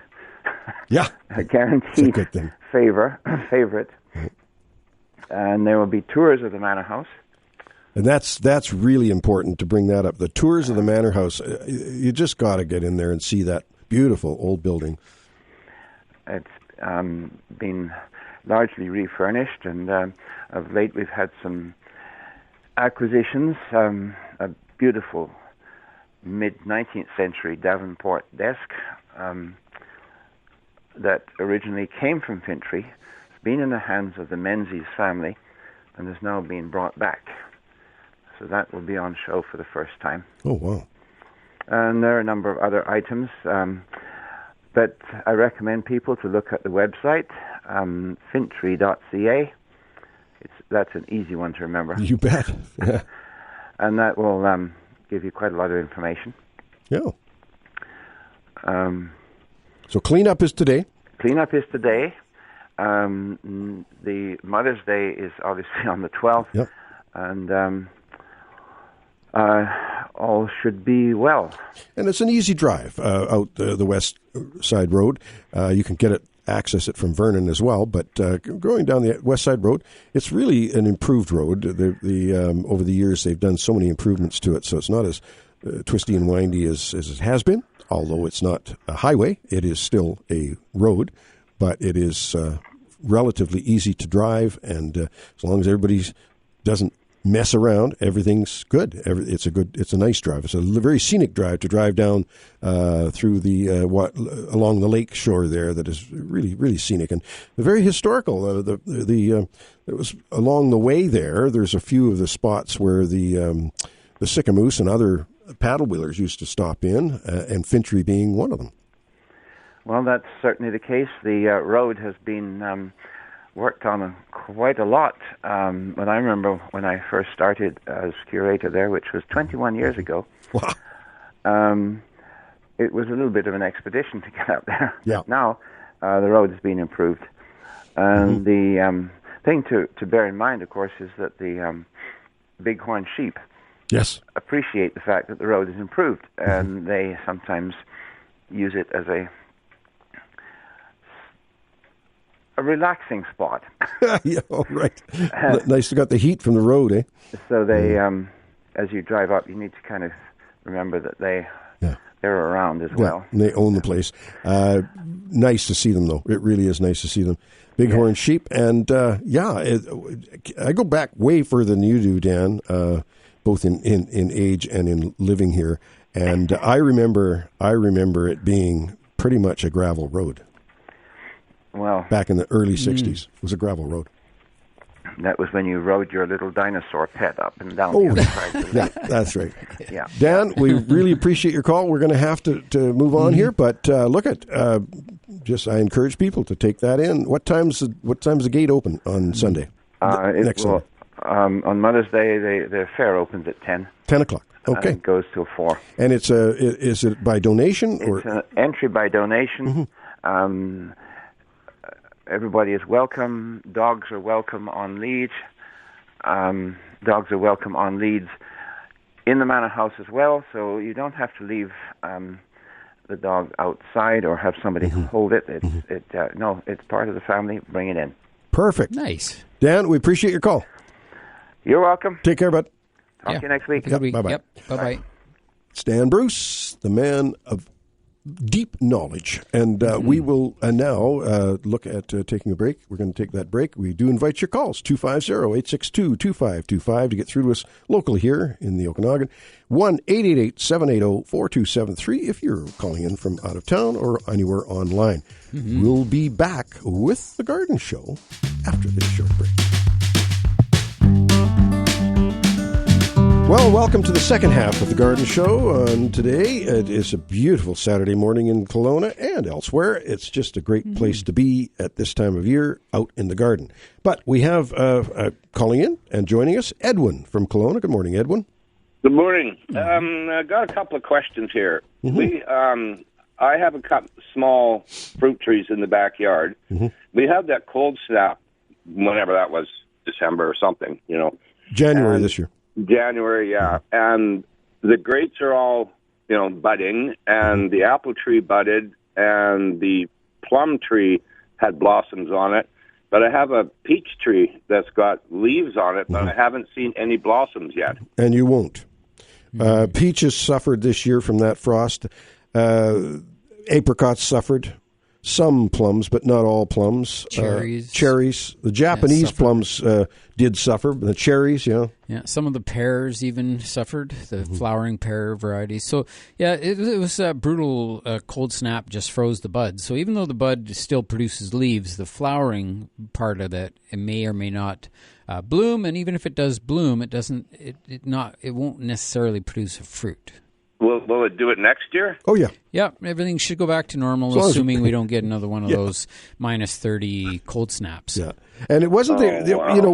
[SPEAKER 10] a guaranteed favorite. And there will be tours of the Manor House.
[SPEAKER 1] And that's really important to bring that up. The tours of the Manor House, you just got to get in there and see that beautiful old building.
[SPEAKER 10] It's been largely refurnished, and of late we've had some acquisitions. A beautiful mid-19th century Davenport desk that originally came from Fintry. It's been in the hands of the Menzies family and has now been brought back. So that will be on show for the first time.
[SPEAKER 1] Oh, wow.
[SPEAKER 10] And there are a number of other items. But I recommend people to look at the website, fintry.ca. That's an easy one to remember.
[SPEAKER 1] You bet. Yeah.
[SPEAKER 10] And that will give you quite a lot of information.
[SPEAKER 1] Yeah. So cleanup is today.
[SPEAKER 10] Cleanup is today. The Mother's Day is obviously on the 12th.
[SPEAKER 1] Yep.
[SPEAKER 10] And all should be well.
[SPEAKER 1] And it's an easy drive out the West Side Road. You can access it from Vernon as well, but going down the West Side Road, it's really an improved road. Over the years, they've done so many improvements to it, so it's not as twisty and windy as it has been. Although it's not a highway, it is still a road, but it is relatively easy to drive, and as long as everybody doesn't mess around, everything's good. It's a nice drive. It's a very scenic drive to drive down through along the lake shore there. That is really, really scenic and very historical. It was along the way there. There's a few of the spots where the Sycamoose and other paddle wheelers used to stop in, and Fintry being one of them.
[SPEAKER 10] Well, that's certainly the case. The road has been worked on quite a lot. But I remember when I first started as curator there, which was 21 years ago. Wow. It was a little bit of an expedition to get out there.
[SPEAKER 1] Yeah.
[SPEAKER 10] Now, the road has been improved. And the thing to bear in mind, of course, is that the bighorn sheep appreciate the fact that the road is improved, and they sometimes use it as a relaxing spot.
[SPEAKER 1] Yeah, all right. Nice to got the heat from the road, eh?
[SPEAKER 10] So they, as you drive up, you need to kind of remember that they're around as well.
[SPEAKER 1] And they own the place. Nice to see them, though. It really is nice to see them. Bighorn sheep, and I go back way further than you do, Dan, both in age and in living here. And I remember it being pretty much a gravel road.
[SPEAKER 10] Well,
[SPEAKER 1] back in the early 60s, it was a gravel road.
[SPEAKER 10] That was when you rode your little dinosaur pet up and down the other side.
[SPEAKER 1] Yeah, that's right.
[SPEAKER 10] Yeah.
[SPEAKER 1] Dan, we really appreciate your call. We're going to have to move on here, but look at I encourage people to take that in. What time's the gate open on Sunday? Next Sunday.
[SPEAKER 10] On Mother's Day, the fair opens at 10.
[SPEAKER 1] 10 o'clock. Okay.
[SPEAKER 10] And it goes till 4.
[SPEAKER 1] And is it by donation?
[SPEAKER 10] It's an entry by donation. Everybody is welcome. Dogs are welcome on lead. Dogs are welcome on leads in the manor house as well, so you don't have to leave the dog outside or have somebody hold it. It's part of the family. Bring it in.
[SPEAKER 1] Perfect.
[SPEAKER 2] Nice.
[SPEAKER 1] Dan, we appreciate your call.
[SPEAKER 10] You're welcome.
[SPEAKER 1] Take care, bud.
[SPEAKER 10] Talk to you next week.
[SPEAKER 2] Yep,
[SPEAKER 1] bye-bye.
[SPEAKER 2] Yep. Bye-bye.
[SPEAKER 1] Stan Bruce, the man of deep knowledge. And we will now look at taking a break. We're going to take that break. We do invite your calls, 250-862-2525 to get through to us locally here in the Okanagan. 1-888-780-4273 if you're calling in from out of town or anywhere online. We'll be back with The Garden Show after this short break. Well, welcome to the second half of The Garden Show. Today, it is a beautiful Saturday morning in Kelowna and elsewhere. It's just a great place to be at this time of year out in the garden. But we have calling in and joining us, Edwin from Kelowna. Good morning, Edwin.
[SPEAKER 11] Good morning. I got a couple of questions here. I have a couple small fruit trees in the backyard. We had that cold snap, whenever that was, December or something,
[SPEAKER 1] January this year.
[SPEAKER 11] January, yeah. And the grapes are all, budding, and the apple tree budded, and the plum tree had blossoms on it. But I have a peach tree that's got leaves on it, but I haven't seen any blossoms yet.
[SPEAKER 1] And you won't. Peaches suffered this year from that frost. Apricots suffered. Some plums, but not all plums. Cherries. The Japanese plums did suffer, but the cherries,
[SPEAKER 2] Yeah, some of the pears even suffered, the flowering pear varieties. So, yeah, it was a brutal cold snap, just froze the bud. So even though the bud still produces leaves, the flowering part of it may or may not bloom, and even if it does bloom, it won't necessarily produce a fruit.
[SPEAKER 11] Will it do it next year?
[SPEAKER 1] Oh, yeah.
[SPEAKER 2] Yeah, everything should go back to normal, assuming we don't get another one of those minus 30 cold snaps.
[SPEAKER 1] Yeah, and it wasn't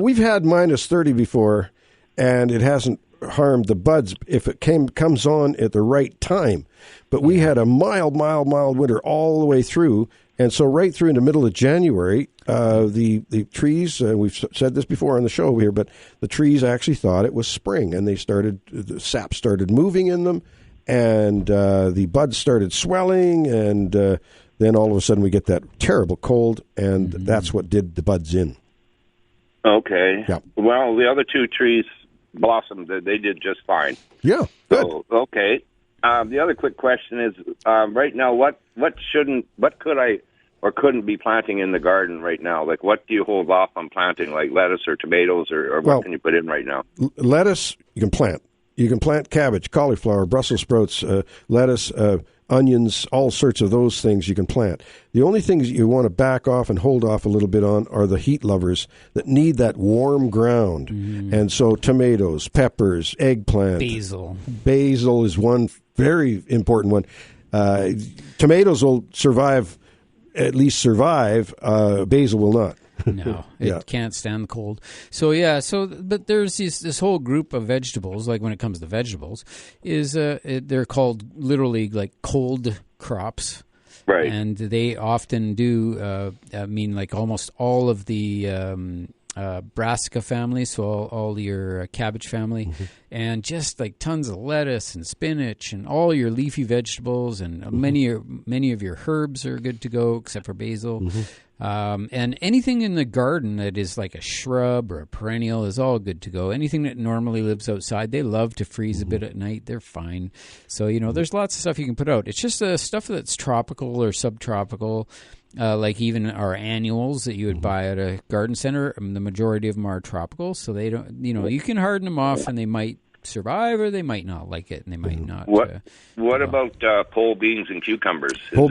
[SPEAKER 1] we've had minus 30 before, and it hasn't harmed the buds if it comes on at the right time. But we had a mild winter all the way through, And so right through in the middle of January, the trees, we've said this before on the show here, but the trees actually thought it was spring, and the sap started moving in them, and the buds started swelling, and then all of a sudden we get that terrible cold, and that's what did the buds in.
[SPEAKER 11] Okay.
[SPEAKER 1] Yeah.
[SPEAKER 11] Well, the other two trees blossomed. They did just fine.
[SPEAKER 1] Yeah. Good.
[SPEAKER 11] So, okay. The other quick question is, right now, what could I or couldn't be planting in the garden right now? Like, what do you hold off on planting, like lettuce or tomatoes, or what can you put in right now?
[SPEAKER 1] Lettuce, you can plant. You can plant cabbage, cauliflower, Brussels sprouts, lettuce, onions, all sorts of those things you can plant. The only things you want to back off and hold off a little bit on are the heat lovers that need that warm ground. And so tomatoes, peppers, eggplant. Basil is one very important one. Tomatoes will at least survive. Basil will not.
[SPEAKER 2] No, it can't stand the cold. So but there's this whole group of vegetables. Like when it comes to vegetables, they're called literally like cold crops,
[SPEAKER 11] right?
[SPEAKER 2] And they often do. Like almost all of the brassica family, so all your cabbage family, and just like tons of lettuce and spinach and all your leafy vegetables, and many of your herbs are good to go except for basil. And anything in the garden that is like a shrub or a perennial is all good to go. Anything that normally lives outside, they love to freeze a bit at night. They're fine. So, there's lots of stuff you can put out. It's just stuff that's tropical or subtropical, like even our annuals that you would buy at a garden center. The majority of them are tropical, so they don't, you can harden them off and they might survive or they might not like it and they might not.
[SPEAKER 11] What about pole beans and cucumbers?
[SPEAKER 1] Pole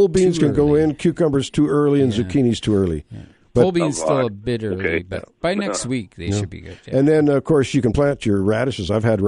[SPEAKER 1] beans can go in, cucumbers too early, and zucchinis too early.
[SPEAKER 2] Yeah. Pole beans still a bit early, but by next week they should be good. Yeah.
[SPEAKER 1] And then, of course, you can plant your radishes. I've had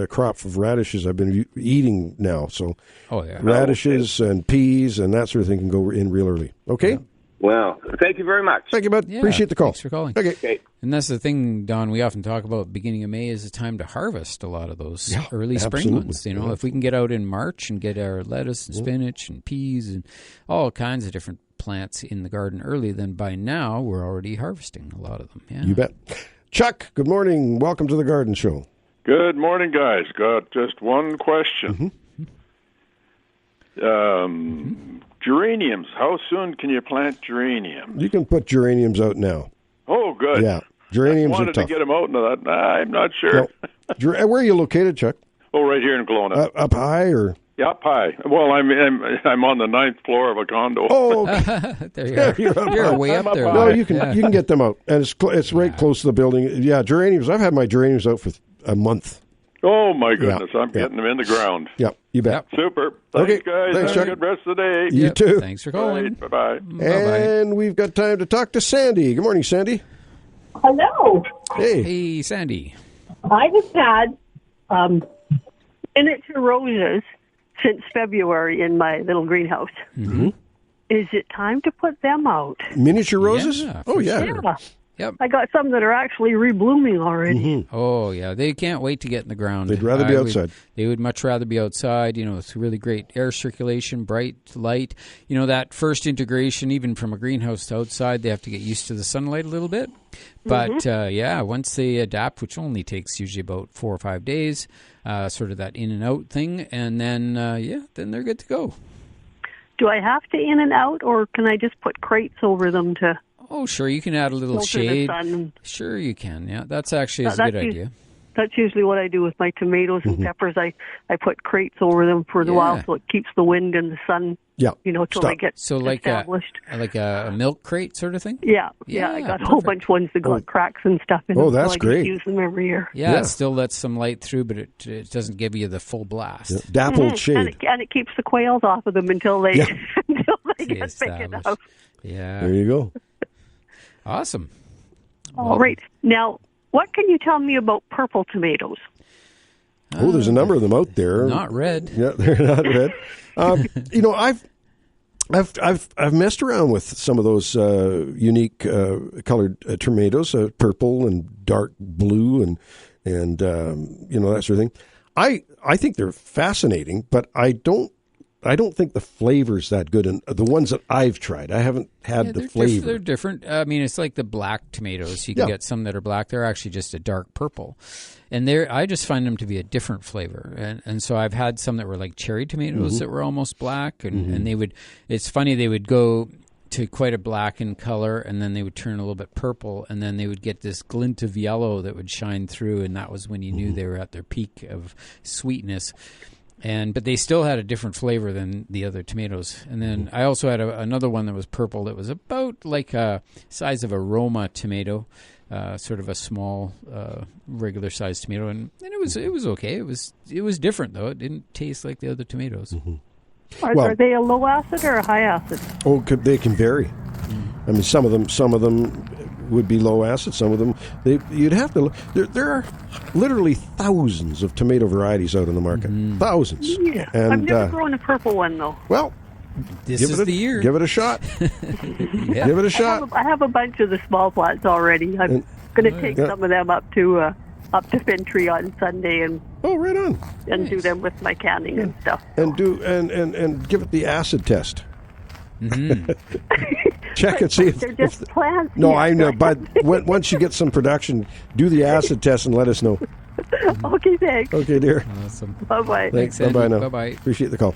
[SPEAKER 1] crop of radishes I've been eating now. So radishes and peas and that sort of thing can go in real early. Okay? Yeah.
[SPEAKER 11] Well, thank you very much.
[SPEAKER 1] Thank you, bud. Yeah, appreciate the call.
[SPEAKER 2] Thanks for calling.
[SPEAKER 1] Okay.
[SPEAKER 2] And that's the thing, Don, we often talk about beginning of May is the time to harvest a lot of those early spring ones. If we can get out in March and get our lettuce and spinach and peas and all kinds of different plants in the garden early, then by now we're already harvesting a lot of them. Yeah.
[SPEAKER 1] You bet. Chuck, good morning. Welcome to the Garden Show.
[SPEAKER 12] Good morning, guys. Got just one question. Geraniums. How soon can you plant geraniums?
[SPEAKER 1] You can put geraniums out now.
[SPEAKER 12] Oh, good.
[SPEAKER 1] Yeah. Geraniums
[SPEAKER 12] I wanted
[SPEAKER 1] are tough.
[SPEAKER 12] to get them out into that. I'm not sure.
[SPEAKER 1] No. Where are you located, Chuck?
[SPEAKER 12] Oh, right here in Kelowna.
[SPEAKER 1] Up high or?
[SPEAKER 12] Yeah, up high. Well, I'm on the 9th floor of a condo.
[SPEAKER 1] Oh, okay.
[SPEAKER 2] There you are. You're way up there.
[SPEAKER 1] No, you can get them out, and it's right close to the building. Yeah, geraniums. I've had my geraniums out for a month.
[SPEAKER 12] Oh, my goodness. I'm getting them in the ground.
[SPEAKER 1] Yep, you bet.
[SPEAKER 12] Super. Thanks, guys.
[SPEAKER 1] Thanks,
[SPEAKER 12] Have
[SPEAKER 1] Chuck.
[SPEAKER 12] a good rest of the day.
[SPEAKER 1] You too.
[SPEAKER 2] Thanks for calling.
[SPEAKER 12] Right, bye-bye.
[SPEAKER 1] And we've got time to talk to Sandy. Good morning, Sandy.
[SPEAKER 13] Hello.
[SPEAKER 2] Hey, Sandy.
[SPEAKER 13] I have had miniature roses since February in my little greenhouse.
[SPEAKER 1] Mm-hmm.
[SPEAKER 13] Is it time to put them out?
[SPEAKER 1] Miniature roses?
[SPEAKER 2] Yeah,
[SPEAKER 1] yeah.
[SPEAKER 2] Yep.
[SPEAKER 13] I got some that are actually reblooming already.
[SPEAKER 1] Mm-hmm.
[SPEAKER 2] Oh, yeah. They can't wait to get in the ground.
[SPEAKER 1] They'd rather be outside.
[SPEAKER 2] They would much rather be outside. It's really great air circulation, bright light. That first integration, even from a greenhouse to outside, they have to get used to the sunlight a little bit. But, once they adapt, which only takes usually about 4 or 5 days, sort of that in and out thing, and then, then they're good to go.
[SPEAKER 13] Do I have to in and out, or can I just put crates over them to...
[SPEAKER 2] Oh, sure. You can add a little shade. Sure, you can. Yeah, that's actually a good idea.
[SPEAKER 13] That's usually what I do with my tomatoes and peppers. I put crates over them for a while so it keeps the wind and the sun, till they get established.
[SPEAKER 2] Like a milk crate sort of thing?
[SPEAKER 13] Yeah. I got a whole bunch of ones that got cracks and stuff in them.
[SPEAKER 1] Oh, that's great.
[SPEAKER 13] I use them every year.
[SPEAKER 2] Yeah, it still lets some light through, but it doesn't give you the full blast.
[SPEAKER 1] Yeah. Dappled shade.
[SPEAKER 13] And it keeps the quails off of them until they get big enough.
[SPEAKER 2] Yeah.
[SPEAKER 1] There you go.
[SPEAKER 2] Awesome.
[SPEAKER 13] All right. Now, what can you tell me about purple tomatoes?
[SPEAKER 1] Oh, there's a number of them out there.
[SPEAKER 2] Not red.
[SPEAKER 1] Yeah, they're not red. I've messed around with some of those unique colored tomatoes, purple and dark blue, and that sort of thing. I think they're fascinating, but I don't I don't think the flavor's that good. And the ones that I've tried, I haven't had the flavor.
[SPEAKER 2] They're different. I mean, it's like the black tomatoes. You can get some that are black. They're actually just a dark purple. And I just find them to be a different flavor. And so I've had some that were like cherry tomatoes that were almost black. And they would, it's funny, they would go to quite a black in color, and then they would turn a little bit purple, and then they would get this glint of yellow that would shine through, and that was when you knew they were at their peak of sweetness. But they still had a different flavor than the other tomatoes. And then I also had another one that was purple that was about like a size of a Roma tomato, sort of a small, regular sized tomato, and it was okay. It was different though. It didn't taste like the other tomatoes.
[SPEAKER 13] Are they a low acid or a high acid?
[SPEAKER 1] Oh, they can vary. I mean, some of them would be low acid. Some of them, you'd have to look. There are literally thousands of tomato varieties out in the market. Thousands.
[SPEAKER 13] Yeah,
[SPEAKER 1] and,
[SPEAKER 13] I've never grown a purple one though.
[SPEAKER 1] Well,
[SPEAKER 2] this is the year.
[SPEAKER 1] Give it a shot. Give it a shot.
[SPEAKER 13] I have a bunch of the small plants already. I'm going to take some of them up to Fintry on Sunday and
[SPEAKER 1] right on,
[SPEAKER 13] and do them with my canning and stuff.
[SPEAKER 1] And and give it the acid test. Check and see if
[SPEAKER 13] they're just plants.
[SPEAKER 1] No, I know. But once you get some production, do the acid test and let us know.
[SPEAKER 13] Okay, thanks.
[SPEAKER 1] Okay, dear.
[SPEAKER 2] Awesome.
[SPEAKER 13] Bye-bye.
[SPEAKER 1] Thanks. Bye-bye now.
[SPEAKER 2] Bye-bye.
[SPEAKER 1] Appreciate the call.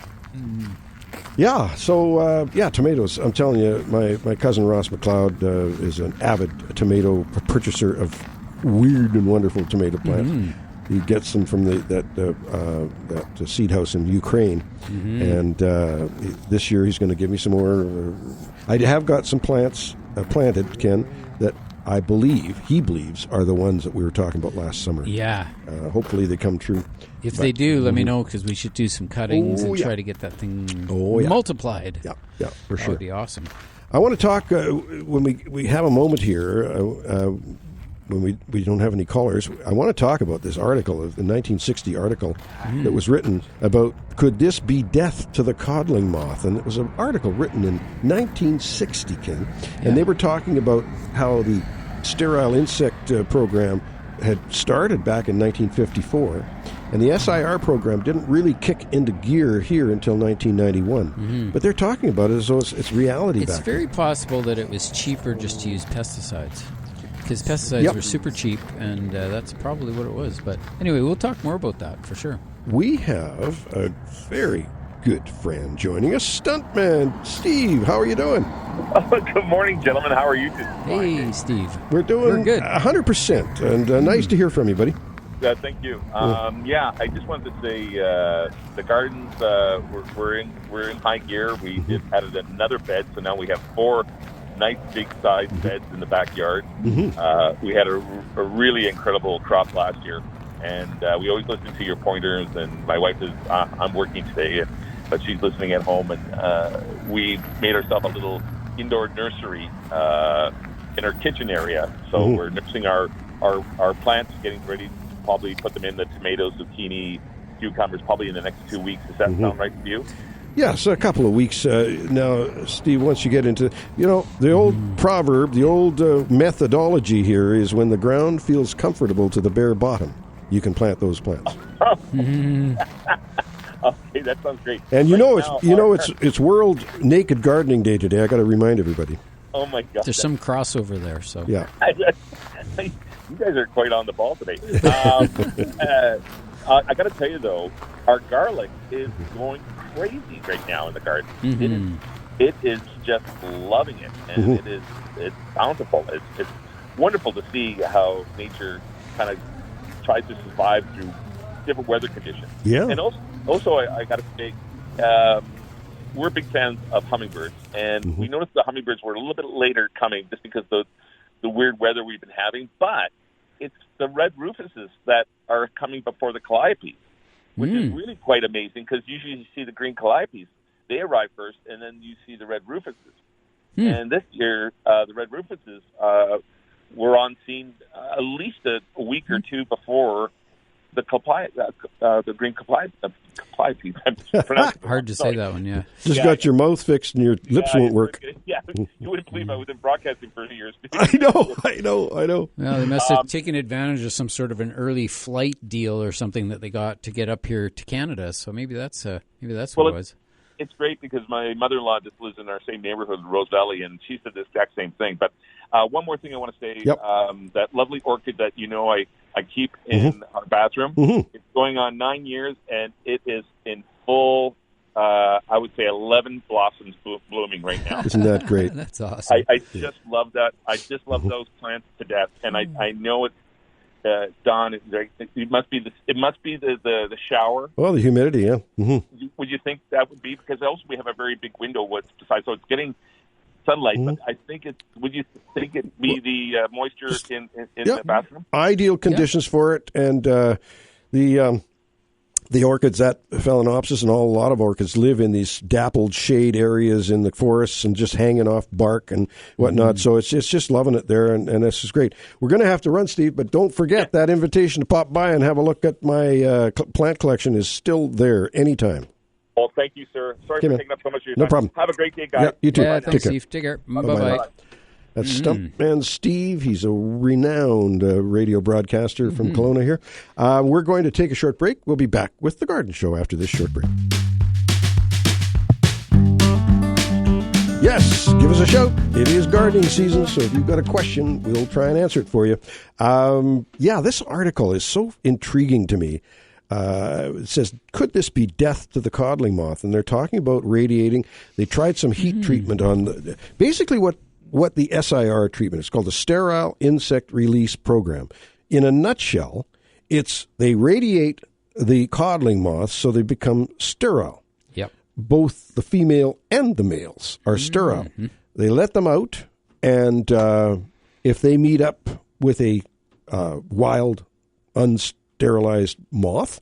[SPEAKER 1] Yeah, so, tomatoes. I'm telling you, my cousin Ross McLeod is an avid tomato purchaser of weird and wonderful tomato plants. He gets them from that seed house in Ukraine, and this year he's going to give me some more. I have got some plants planted, Ken, that he believes are the ones that we were talking about last summer.
[SPEAKER 2] Yeah.
[SPEAKER 1] Hopefully they come true.
[SPEAKER 2] If they do, let me know, because we should do some cuttings and try to get that thing multiplied.
[SPEAKER 1] Yeah, for sure.
[SPEAKER 2] That would be awesome.
[SPEAKER 1] I want to talk, when we have a moment here, when we don't have any callers, I want to talk about this article, the 1960 article that was written about, could this be death to the codling moth? And it was an article written in 1960, Ken. And they were talking about how the sterile insect program had started back in 1954. And the SIR program didn't really kick into gear here until 1991. But they're talking about it as though it's reality back then.
[SPEAKER 2] It's very possible that it was cheaper just to use pesticides. Because pesticides were super cheap, and that's probably what it was. But anyway, we'll talk more about that for sure.
[SPEAKER 1] We have a very good friend joining us, Stuntman Steve. How are you doing?
[SPEAKER 14] Good morning, gentlemen. How are you today?
[SPEAKER 2] Hey, Steve.
[SPEAKER 1] We're good. 100%, and nice to hear from you, buddy.
[SPEAKER 14] Thank you. I just wanted to say the gardens we're in high gear. We added another bed, so now we have 4 nice big-sized beds in the backyard. We had a really incredible crop last year, and we always listen to your pointers. And my wife is I'm working today, but she's listening at home. And we made ourselves a little indoor nursery in our kitchen area. So we're nursing our plants, getting ready to probably put them in the tomatoes, zucchini, cucumbers, probably in the next 2 weeks. Does that sound right to you?
[SPEAKER 1] Yes, a couple of weeks. Now, Steve, once you get into, the old proverb, the old methodology here is when the ground feels comfortable to the bare bottom, you can plant those plants.
[SPEAKER 14] Okay, that sounds great.
[SPEAKER 1] And it's World Naked Gardening Day today. I got to remind everybody.
[SPEAKER 14] Oh my God!
[SPEAKER 2] There's some crossover there, so
[SPEAKER 1] yeah.
[SPEAKER 14] You guys are quite on the ball today. I got to tell you though, our garlic is going crazy right now in the garden. It is just loving it, and it's bountiful. It's wonderful to see how nature kind of tries to survive through different weather conditions.
[SPEAKER 1] Yeah.
[SPEAKER 14] And also I got to say, we're big fans of hummingbirds, and we noticed the hummingbirds were a little bit later coming just because of the weird weather we've been having. But it's the red rufuses that are coming before the calliopes, which is really quite amazing, because usually you see the green calliopes. They arrive first, and then you see the red rufuses. And this year, the red rufuses were on scene at least a week or two before the green calliopes.
[SPEAKER 2] Hard to say that one, yeah.
[SPEAKER 1] Just got your mouth fixed and your lips won't work.
[SPEAKER 14] Yeah, you wouldn't believe I was in broadcasting for years.
[SPEAKER 1] I know.
[SPEAKER 2] Well, they must have taken advantage of some sort of an early flight deal or something that they got to get up here to Canada. So maybe that's what it was.
[SPEAKER 14] it's great because my mother-in-law just lives in our same neighborhood, Rose Valley, and she said the exact same thing. But one more thing I want to say, that lovely orchid that I keep in our bathroom, it's going on 9 years, and it is in full, I would say 11 blossoms blooming right now.
[SPEAKER 1] Isn't that great?
[SPEAKER 2] That's awesome.
[SPEAKER 14] I just love that. I just love those plants to death, and I know it's, Don, it must be the shower.
[SPEAKER 1] Well, the humidity, yeah.
[SPEAKER 14] Would you think that would be, because also we have a very big window beside, so it's getting sunlight. But I think would you think it'd be the moisture in the bathroom?
[SPEAKER 1] Ideal conditions for it, and the orchids, that Phalaenopsis and a lot of orchids live in these dappled shade areas in the forests and just hanging off bark and whatnot. So it's just loving it there, and this is great. We're going to have to run, Steve, but don't forget that invitation to pop by and have a look at my plant collection is still there anytime.
[SPEAKER 14] Well, thank you, sir. Sorry for taking up so much of your time.
[SPEAKER 1] No problem.
[SPEAKER 14] Have a great day, guys.
[SPEAKER 1] Yeah, you too.
[SPEAKER 2] Yeah, thanks, Steve. Take care. Bye-bye.
[SPEAKER 1] That's Stumpman Steve. He's a renowned radio broadcaster from Kelowna here. We're going to take a short break. We'll be back with The Garden Show after this short break. Yes, give us a shout. It is gardening season, so if you've got a question, we'll try and answer it for you. This article is so intriguing to me. It says, could this be death to the codling moth? And they're talking about radiating. They tried some heat treatment on basically what the SIR treatment is called, the Sterile Insect Release Program. In a nutshell, they radiate the codling moths so they become sterile.
[SPEAKER 2] Yep.
[SPEAKER 1] Both the female and the males are sterile. They let them out, and if they meet up with a wild, unsterilized moth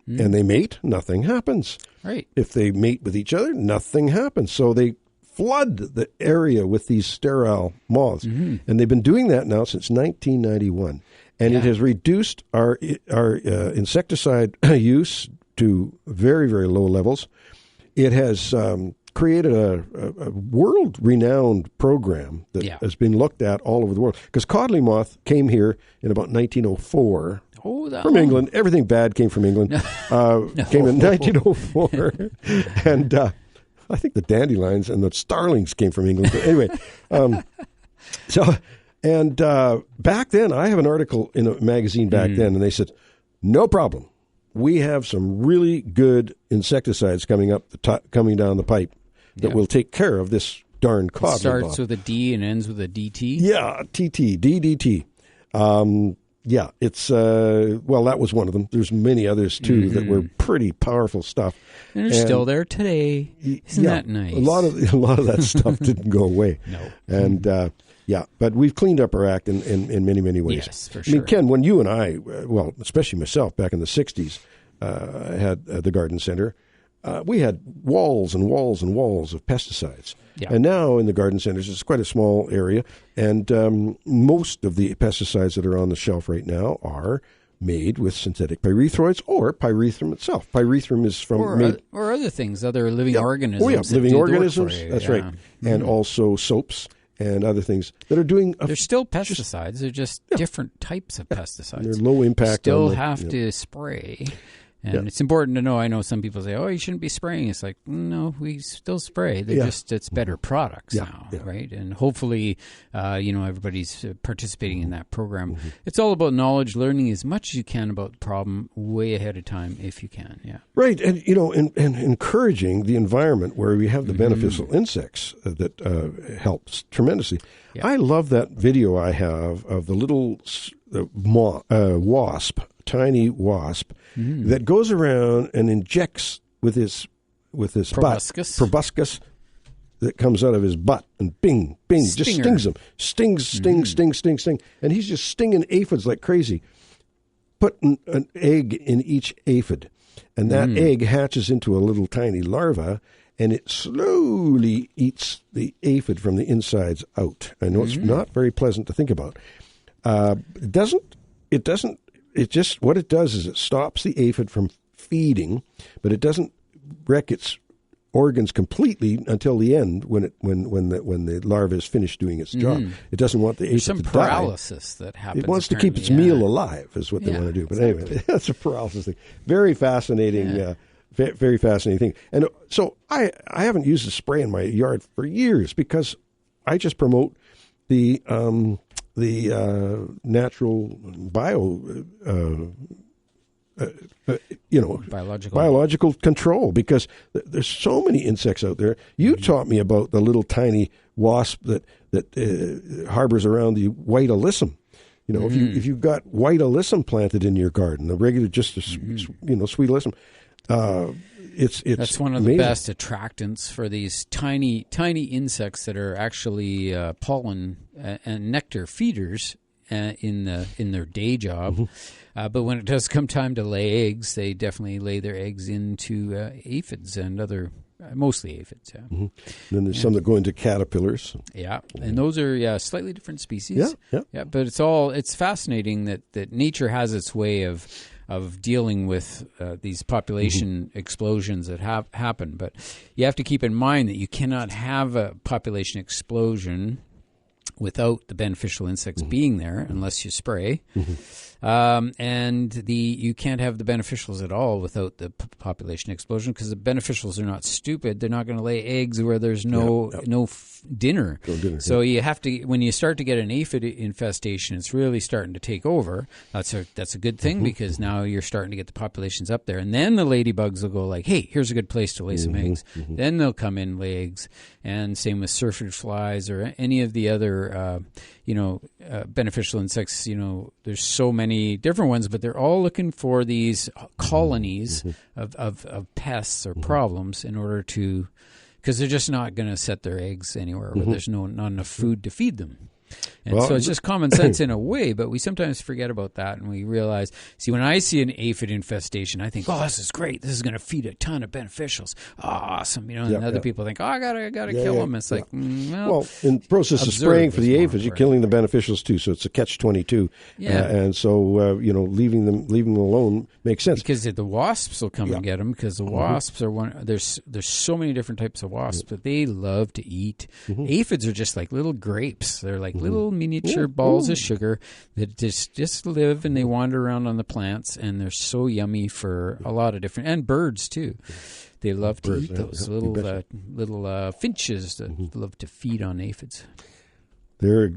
[SPEAKER 1] and they mate, nothing happens.
[SPEAKER 2] Right.
[SPEAKER 1] If they mate with each other, nothing happens. So they flood the area with these sterile moths. And they've been doing that now since 1991. And it has reduced our insecticide use to very, very low levels. It has created a world-renowned program that has been looked at all over the world. Because codling moth came here in about 1904 from England. Everything bad came from England. Came in 1904. And I think the dandelions and the starlings came from England. But anyway, back then, I have an article in a magazine back then, and they said, no problem. We have some really good insecticides coming down the pipe that will take care of this darn codling moth.
[SPEAKER 2] It starts with a D and ends with a DT?
[SPEAKER 1] Yeah, TT, DDT. It's, that was one of them. There's many others, too, that were pretty powerful stuff.
[SPEAKER 2] And they're still there today. Isn't that nice?
[SPEAKER 1] A lot of that stuff didn't go away.
[SPEAKER 2] No.
[SPEAKER 1] And, but we've cleaned up our act in many, many ways.
[SPEAKER 2] Yes, for sure.
[SPEAKER 1] I mean, Ken, when you and I, especially myself, back in the 60s, had the garden center, we had walls and walls and walls of pesticides. Yeah. And now in the garden centers, it's quite a small area, and most of the pesticides that are on the shelf right now are made with synthetic pyrethroids or pyrethrum itself. Pyrethrum is from...
[SPEAKER 2] Or other things, other living organisms.
[SPEAKER 1] Oh, yeah, living organisms, that's right. And also soaps and other things that are doing...
[SPEAKER 2] They're still pesticides. They're just different types of pesticides.
[SPEAKER 1] They're low impact.
[SPEAKER 2] Still have to spray. And it's important to know. I know some people say, "Oh, you shouldn't be spraying." It's like, no, we still spray. It's better products now, right? And hopefully, everybody's participating in that program. It's all about knowledge, learning as much as you can about the problem way ahead of time, if you can. Yeah,
[SPEAKER 1] right. And and encouraging the environment where we have the beneficial insects that helps tremendously. Yeah. I love that video I have of the little wasp. Tiny wasp that goes around and injects with his proboscis that comes out of his butt, and bing, just stings him. Sting. And he's just stinging aphids like crazy. Put an egg in each aphid, and that egg hatches into a little tiny larva, and it slowly eats the aphid from the insides out. I know it's not very pleasant to think about. It doesn't. It just, what it does is it stops the aphid from feeding, but it doesn't wreck its organs completely until the end when the larva is finished doing its job. It doesn't want the aphid to die.
[SPEAKER 2] Some paralysis that happens.
[SPEAKER 1] It wants to keep its meal alive is what they want to do. But anyway, that's a paralysis thing. Very fascinating Very fascinating thing. And so I haven't used a spray in my yard for years because I just promote the natural biological control, because there's so many insects out there. You taught me about the little tiny wasp that harbors around the white alyssum. If you've got white alyssum planted in your garden, the regular sweet alyssum,
[SPEAKER 2] that's one of
[SPEAKER 1] amazing.
[SPEAKER 2] The best attractants for these tiny insects that are actually pollen and nectar feeders in their day job. But when it does come time to lay eggs, they definitely lay their eggs into aphids and other. Mostly aphids, yeah.
[SPEAKER 1] Mm-hmm. Then there's some that go into caterpillars.
[SPEAKER 2] Yeah, and those are slightly different species. Yeah. But it's fascinating that nature has its way of dealing with these population explosions that happen. But you have to keep in mind that you cannot have a population explosion without the beneficial insects being there unless you spray. And you can't have the beneficials at all without the population explosion, because the beneficials are not stupid. They're not going to lay eggs where there's no dinner. So you have to, when you start to get an aphid infestation, it's really starting to take over. That's a good thing, because now you're starting to get the populations up there. And then the ladybugs will go like, hey, here's a good place to lay some eggs. Then they'll come in, lay eggs. And same with syrphid flies or any of the other beneficial insects. There's so many different ones, but they're all looking for these colonies of pests or problems in order to, because they're just not going to set their eggs anywhere where there's not enough food to feed them. And so it's just common sense in a way, but we sometimes forget about that, and we realize, when I see an aphid infestation, I think, oh, this is great. This is going to feed a ton of beneficials. Awesome. And other people think, oh, I gotta kill them. It's like,
[SPEAKER 1] well, in the process of spraying for the aphids, you're killing the beneficials too, so it's a catch-22. And so, leaving them alone makes sense.
[SPEAKER 2] Because the wasps will come and get them, because the wasps are there's so many different types of wasps, but they love to eat. Aphids are just like little grapes. They're like little miniature balls of sugar that just live, and they wander around on the plants, and they're so yummy for a lot of different, and birds too. They love to eat those little finches that love to feed on aphids.
[SPEAKER 1] They're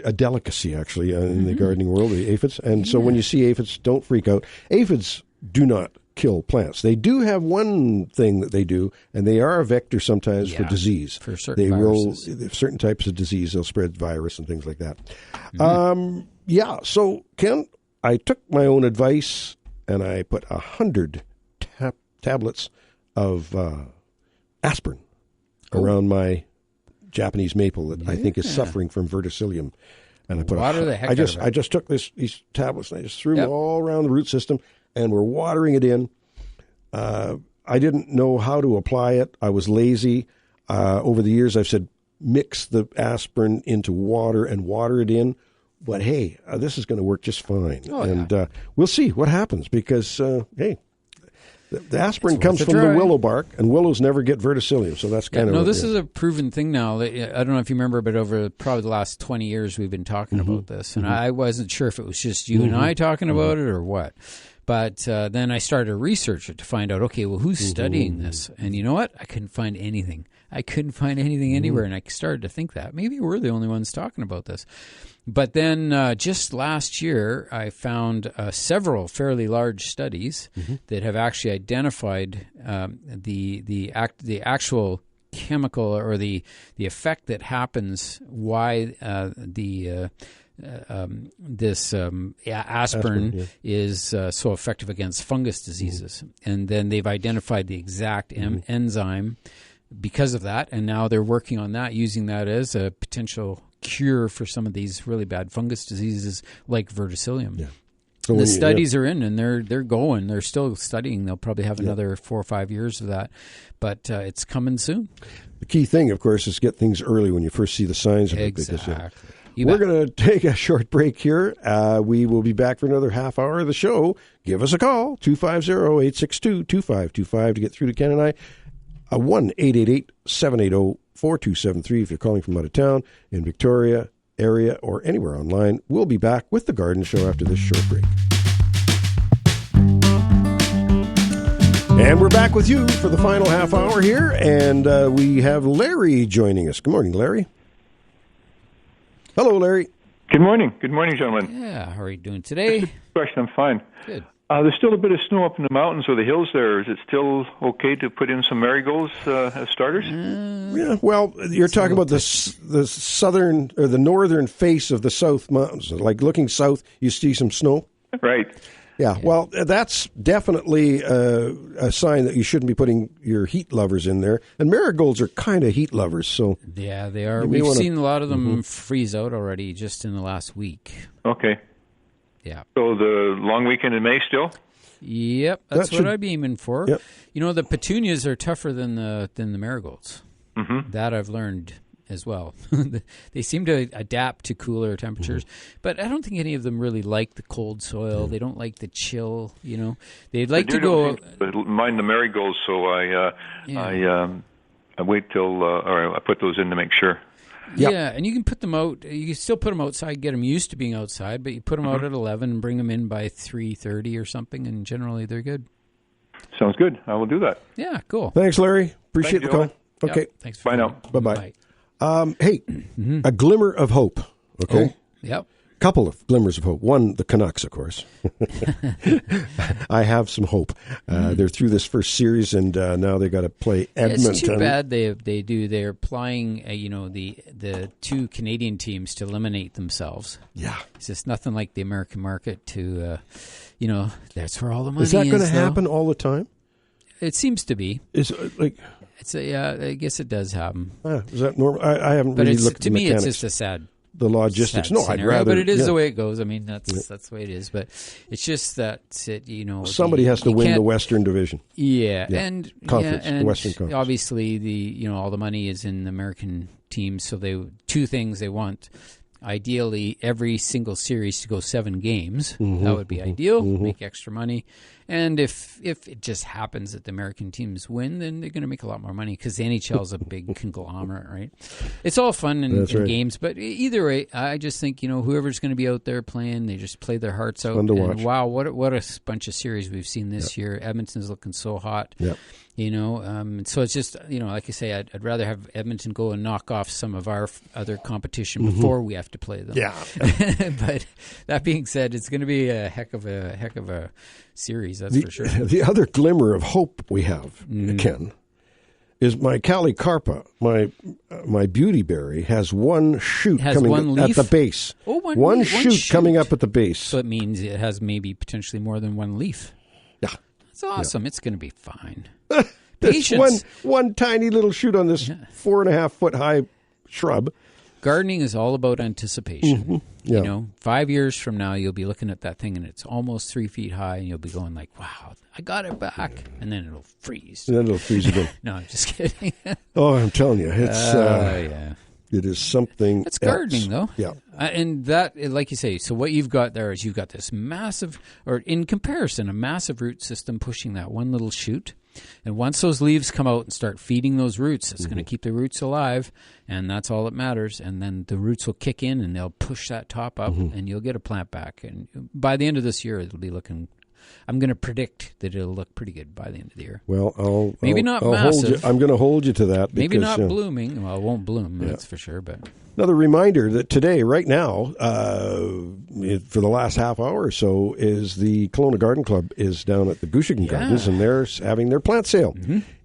[SPEAKER 1] a delicacy, actually, in the gardening world, the aphids. And so when you see aphids, don't freak out. Aphids do not kill plants. They do have one thing that they do, and they are a vector sometimes for disease.
[SPEAKER 2] For certain viruses.
[SPEAKER 1] Certain types of disease, they'll spread virus and things like that. So, Ken, I took my own advice, and I put 100 tablets of aspirin around my Japanese maple that I think is suffering from verticillium. And I put
[SPEAKER 2] water the heck out of it.
[SPEAKER 1] I just took these tablets and I just threw them all around the root system, and we're watering it in. I didn't know how to apply it. I was lazy. Over the years, I've said, mix the aspirin into water and water it in. But, hey, this is going to work just fine. We'll see what happens, because, the aspirin comes from the willow bark, and willows never get verticillium, so that's kind of...
[SPEAKER 2] No, this is a proven thing now. I don't know if you remember, but over probably the last 20 years, we've been talking about this, and I wasn't sure if it was just you and I talking about it or what. But then I started to research it to find out, okay, well, who's studying this? And you know what? I couldn't find anything. Anywhere, and I started to think that maybe we're the only ones talking about this. But then just last year, I found several fairly large studies that have actually identified the actual chemical or the effect that happens, why this aspirin is so effective against fungus diseases. And then they've identified the exact enzyme because of that, and now they're working on that, using that as a potential cure for some of these really bad fungus diseases like verticillium. So the studies are in, and they're going. They're still studying. They'll probably have another 4 or 5 years of that, but it's coming soon.
[SPEAKER 1] The key thing, of course, is to get things early when you first see the signs of it. Because, we're going to take a short break here. We will be back for another half hour of the show. Give us a call, 250-862-2525 to get through to Ken and I. 1-888-780-4273 if you're calling from out of town, in Victoria area, or anywhere online. We'll be back with The Garden Show after this short break. And we're back with you for the final half hour here, and we have Larry joining us. Good morning, Larry. Hello, Larry.
[SPEAKER 15] Good morning. Good morning, gentlemen.
[SPEAKER 2] Yeah, how are you doing today?
[SPEAKER 15] Question, I'm fine.
[SPEAKER 2] Good.
[SPEAKER 15] There's still a bit of snow up in the mountains or the hills there. Is it still okay to put in some marigolds as starters?
[SPEAKER 1] Yeah, well, you're talking about the southern or the northern face of the South Mountains. Like looking south, you see some snow.
[SPEAKER 15] Right.
[SPEAKER 1] Yeah, well, that's definitely a sign that you shouldn't be putting your heat lovers in there. And marigolds are kind of heat lovers, so...
[SPEAKER 2] Yeah, they are. We've seen a lot of them freeze out already just in the last week.
[SPEAKER 15] Okay.
[SPEAKER 2] Yeah.
[SPEAKER 15] So the long weekend in May still?
[SPEAKER 2] Yep, that's what I'm aiming for.
[SPEAKER 1] Yep.
[SPEAKER 2] You know, the petunias are tougher than the marigolds.
[SPEAKER 15] Mm-hmm.
[SPEAKER 2] That I've learned as well. They seem to adapt to cooler temperatures, but I don't think any of them really like the cold soil. They don't like the chill, you know. They'd like to go...
[SPEAKER 15] mind the marigolds, so I wait till... or I put those in to make sure.
[SPEAKER 2] Yeah, and you can put them out. You can still put them outside, get them used to being outside, but you put them out at 11 and bring them in by 3:30 or something, and generally they're good.
[SPEAKER 15] Sounds good. I will do that.
[SPEAKER 2] Yeah, cool.
[SPEAKER 1] Thanks, Larry. Appreciate the call. Okay.
[SPEAKER 2] Yep, thanks.
[SPEAKER 15] Bye now.
[SPEAKER 1] Bye-bye. Hey, a glimmer of hope, okay?
[SPEAKER 2] Yep.
[SPEAKER 1] Couple of glimmers of hope. One, the Canucks, of course. I have some hope. They're through this first series, and now they got to play Edmonton.
[SPEAKER 2] It's too bad they do. They're applying, the two Canadian teams to eliminate themselves.
[SPEAKER 1] Yeah,
[SPEAKER 2] it's just nothing like the American market to, that's where all the money is.
[SPEAKER 1] Is that going to happen all the time?
[SPEAKER 2] It seems to be.
[SPEAKER 1] Is like.
[SPEAKER 2] I guess it does happen.
[SPEAKER 1] Is that normal? I haven't really looked at the mechanics.
[SPEAKER 2] To me, it's just a sad.
[SPEAKER 1] The logistics. No,
[SPEAKER 2] scenario,
[SPEAKER 1] I'd rather.
[SPEAKER 2] But it is the way it goes. I mean, that's the way it is. But it's just that
[SPEAKER 1] somebody has to win the Western Division.
[SPEAKER 2] Yeah, and
[SPEAKER 1] conference, the Western Conference.
[SPEAKER 2] Obviously, all the money is in the American teams. So two things they want. Ideally, every single series to go 7 games. That would be ideal. Make extra money. And if it just happens that the American teams win, then they're going to make a lot more money because the NHL is a big conglomerate, right? It's all fun in games, but either way, I just think whoever's going to be out there playing, they just play their hearts out.
[SPEAKER 1] Fun to watch.
[SPEAKER 2] Wow, what a bunch of series we've seen this year. Edmonton's looking so hot.
[SPEAKER 1] Yep.
[SPEAKER 2] So it's just, like I say, I'd rather have Edmonton go and knock off some of our other competition before we have to play them.
[SPEAKER 1] Yeah.
[SPEAKER 2] But that being said, it's going to be a heck of a series, that's for sure.
[SPEAKER 1] The other glimmer of hope we have, Ken, is my Calicarpa, my beautyberry, has one shoot coming at the base.
[SPEAKER 2] Oh,
[SPEAKER 1] one shoot coming up at the base.
[SPEAKER 2] So it means it has maybe potentially more than one leaf.
[SPEAKER 1] Yeah.
[SPEAKER 2] That's awesome. Yeah. It's going to be fine.
[SPEAKER 1] Patience. One tiny little shoot on this 4.5 foot high shrub.
[SPEAKER 2] Gardening is all about anticipation. Yeah. 5 years from now, you'll be looking at that thing and it's almost 3 feet high, and you'll be going like, "Wow, I got it back!" And then it'll freeze.
[SPEAKER 1] And then it'll freeze again.
[SPEAKER 2] No, I'm just kidding.
[SPEAKER 1] Oh, I'm telling you, it's it is something.
[SPEAKER 2] It's gardening, though.
[SPEAKER 1] Yeah,
[SPEAKER 2] and that, like you say, so what you've got there is you've got this massive, or in comparison, a massive root system pushing that one little shoot. And once those leaves come out and start feeding those roots, it's going to keep the roots alive, and that's all that matters. And then the roots will kick in, and they'll push that top up, and you'll get a plant back. And by the end of this year, it'll be looking... I'm going to predict that it'll look pretty good by the end of the year.
[SPEAKER 1] Well,
[SPEAKER 2] I'll
[SPEAKER 1] not massive. I'm going to hold you to that.
[SPEAKER 2] Maybe not blooming. Well, it won't bloom, that's for sure. But
[SPEAKER 1] another reminder that today, right now, for the last half hour or so, is the Kelowna Garden Club is down at the Gushigan Gardens, and they're having their plant sale.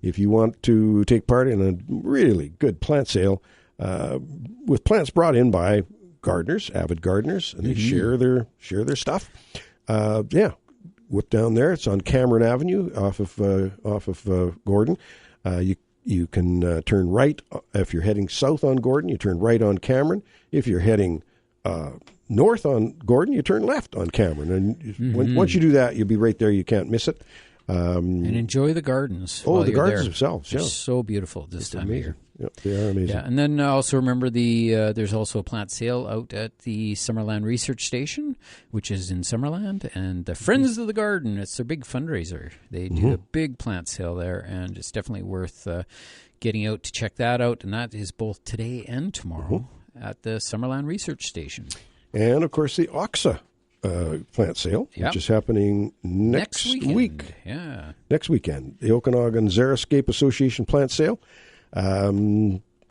[SPEAKER 1] If you want to take part in a really good plant sale with plants brought in by gardeners, avid gardeners, and they share their stuff. Whip down there. It's on Cameron Avenue off of Gordon. You can turn right if you're heading south on Gordon. You turn right on Cameron. If you're heading north on Gordon, you turn left on Cameron. And once you do that, you'll be right there. You can't miss it.
[SPEAKER 2] And enjoy the gardens.
[SPEAKER 1] Oh, the gardens themselves.
[SPEAKER 2] They're so beautiful this time of year.
[SPEAKER 1] Yep, they are amazing.
[SPEAKER 2] Yeah, and then also remember there's also a plant sale out at the Summerland Research Station, which is in Summerland, and the Friends of the Garden. It's their big fundraiser. They do a big plant sale there, and it's definitely worth getting out to check that out. And that is both today and tomorrow at the Summerland Research Station.
[SPEAKER 1] And of course, the OXA plant sale, which is happening next week.
[SPEAKER 2] Yeah.
[SPEAKER 1] Next weekend. The Okanagan Xeriscape Association plant sale.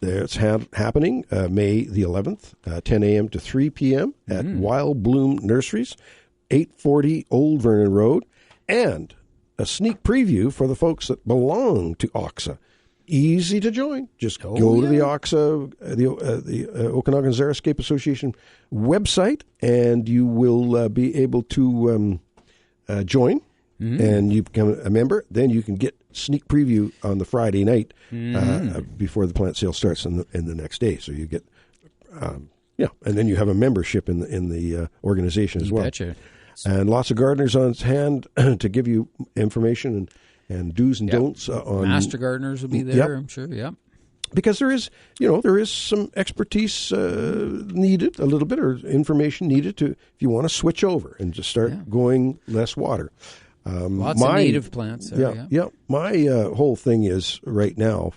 [SPEAKER 1] It's happening May the 11th, 10 a.m. to 3 p.m. at Wild Bloom Nurseries, 840 Old Vernon Road, and a sneak preview for the folks that belong to OXA. Easy to join. Just go to the OXA, the Okanagan Xeriscape Association website, and you will be able to join, and you become a member. Then you can get sneak preview on the Friday night before the plant sale starts in the next day. So you get, and then you have a membership in the organization as well.
[SPEAKER 2] Betcha.
[SPEAKER 1] And lots of gardeners on hand to give you information and do's and don'ts on
[SPEAKER 2] master gardeners will be there. I'm sure. Yep.
[SPEAKER 1] Because there is some expertise needed, a little bit, or information needed if you want to switch over and just start going less water.
[SPEAKER 2] Lots of native plants.
[SPEAKER 1] My whole thing is right now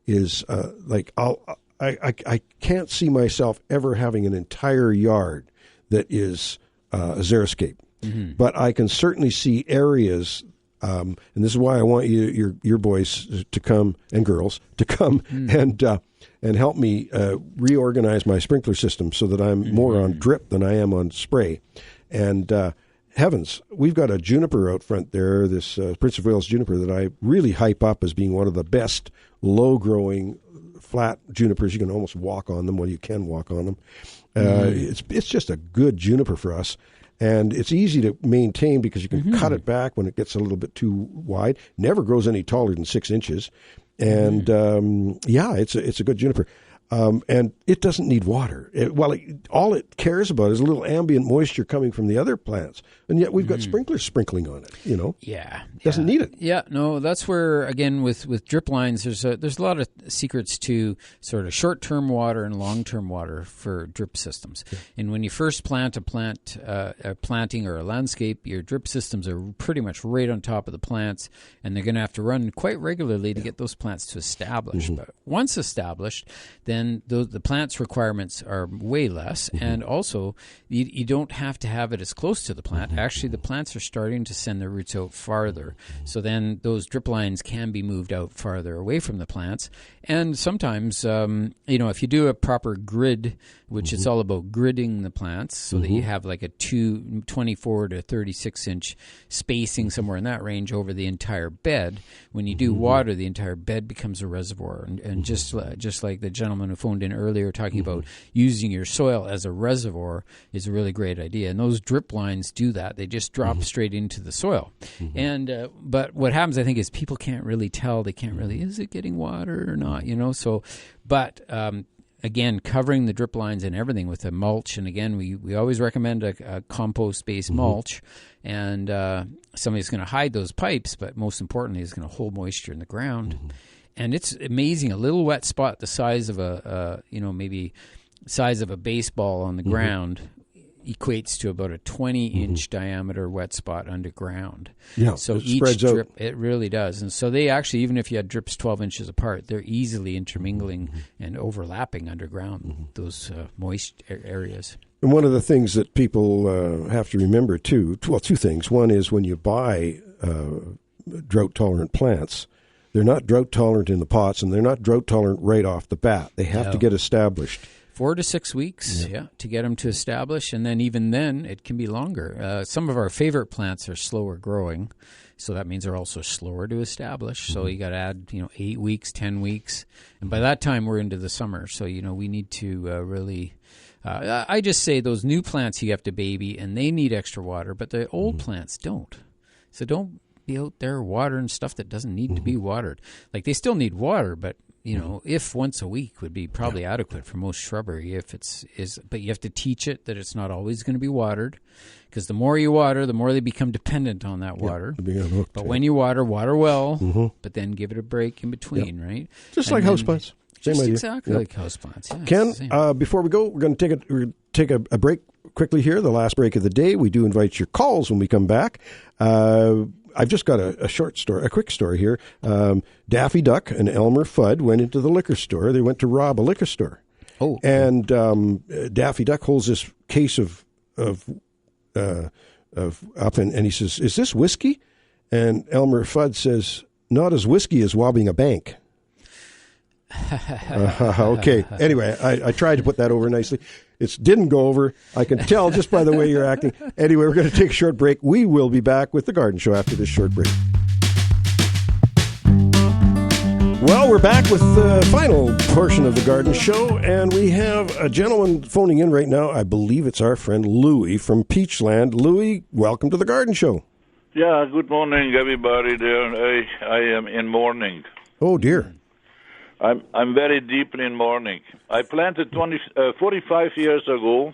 [SPEAKER 1] is I can't see myself ever having an entire yard that is a xeriscape, but I can certainly see areas. And this is why I want your boys to come, and girls to come and help me reorganize my sprinkler system so that I'm more on drip than I am on spray. And heavens, we've got a juniper out front there, this Prince of Wales juniper that I really hype up as being one of the best low-growing flat junipers. You can almost walk on them. Well, you can walk on them. It's just a good juniper for us. And it's easy to maintain because you can cut it back when it gets a little bit too wide. Never grows any taller than 6 inches. And, it's a good juniper. And it doesn't need water. All it cares about is a little ambient moisture coming from the other plants. And yet we've got sprinklers sprinkling on it,
[SPEAKER 2] Yeah.
[SPEAKER 1] Doesn't need it.
[SPEAKER 2] Yeah, no, that's where, again, with drip lines, there's a lot of secrets to sort of short-term water and long-term water for drip systems. Yeah. And when you first plant a planting or a landscape, your drip systems are pretty much right on top of the plants, and they're going to have to run quite regularly to get those plants to establish. But once established, then the plant's requirements are way less, and also you don't have to have it as close to the plant. Actually, the plants are starting to send their roots out farther, so then those drip lines can be moved out farther away from the plants. And sometimes, if you do a proper grid, which is all about gridding the plants, so that you have like a 24 to 36 inch spacing somewhere in that range over the entire bed. When you do water, the entire bed becomes a reservoir, and just like the gentleman who phoned in earlier talking about using your soil as a reservoir is a really great idea. And those drip lines do that. They just drop straight into the soil. And but what happens, I think, is people can't really tell. They can't really, is it getting water or not? So, but again, covering the drip lines and everything with a mulch. And again, we always recommend a compost-based mulch. And somebody's going to hide those pipes, but most importantly, is going to hold moisture in the ground. And it's amazing. A little wet spot the size of maybe size of a baseball on the ground equates to about a 20-inch diameter wet spot underground.
[SPEAKER 1] Yeah,
[SPEAKER 2] so
[SPEAKER 1] it
[SPEAKER 2] each
[SPEAKER 1] spreads
[SPEAKER 2] drip,
[SPEAKER 1] out.
[SPEAKER 2] it really does. And so they actually, even if you had drips 12 inches apart, they're easily intermingling and overlapping underground, those moist areas.
[SPEAKER 1] And one of the things that people have to remember, too, two things. One is when you buy drought-tolerant plants, they're not drought-tolerant in the pots, and they're not drought-tolerant right off the bat. They have to get established.
[SPEAKER 2] 4 to 6 weeks, to get them to establish, and then even then, it can be longer. Some of our favorite plants are slower growing, so that means they're also slower to establish. So you got to add, 8 weeks, 10 weeks, and by that time we're into the summer. So we need to really. I just say those new plants you have to baby, and they need extra water, but the old plants don't. So don't be out there watering stuff that doesn't need to be watered. Like, they still need water, but if once a week would be probably adequate for most shrubbery. But you have to teach it that it's not always going to be watered, because the more you water, the more they become dependent on that water. But when you water well, but then give it a break in between, right?
[SPEAKER 1] Just like houseplants.
[SPEAKER 2] Just exactly like houseplants. Yeah,
[SPEAKER 1] Ken, before we go, we're going to take a break quickly here, the last break of the day. We do invite your calls when we come back. I've just got a quick story here. Daffy Duck and Elmer Fudd went into the liquor store. They went to rob a liquor store. And Daffy Duck holds this case of up, and he says, "Is this whiskey?" And Elmer Fudd says, "Not as whiskey as robbing a bank." Okay. Anyway, I tried to put that over nicely. It didn't go over. I can tell just by the way you're acting. Anyway, we're going to take a short break. We will be back with The Garden Show after this short break. Well, we're back with the final portion of The Garden Show, and we have a gentleman phoning in right now. I believe it's our friend Louis from Peachland. Louis, welcome to The Garden Show.
[SPEAKER 16] Yeah, good morning, everybody there. I am in mourning.
[SPEAKER 1] Oh, dear.
[SPEAKER 16] I'm very deeply in mourning. I planted 45 years ago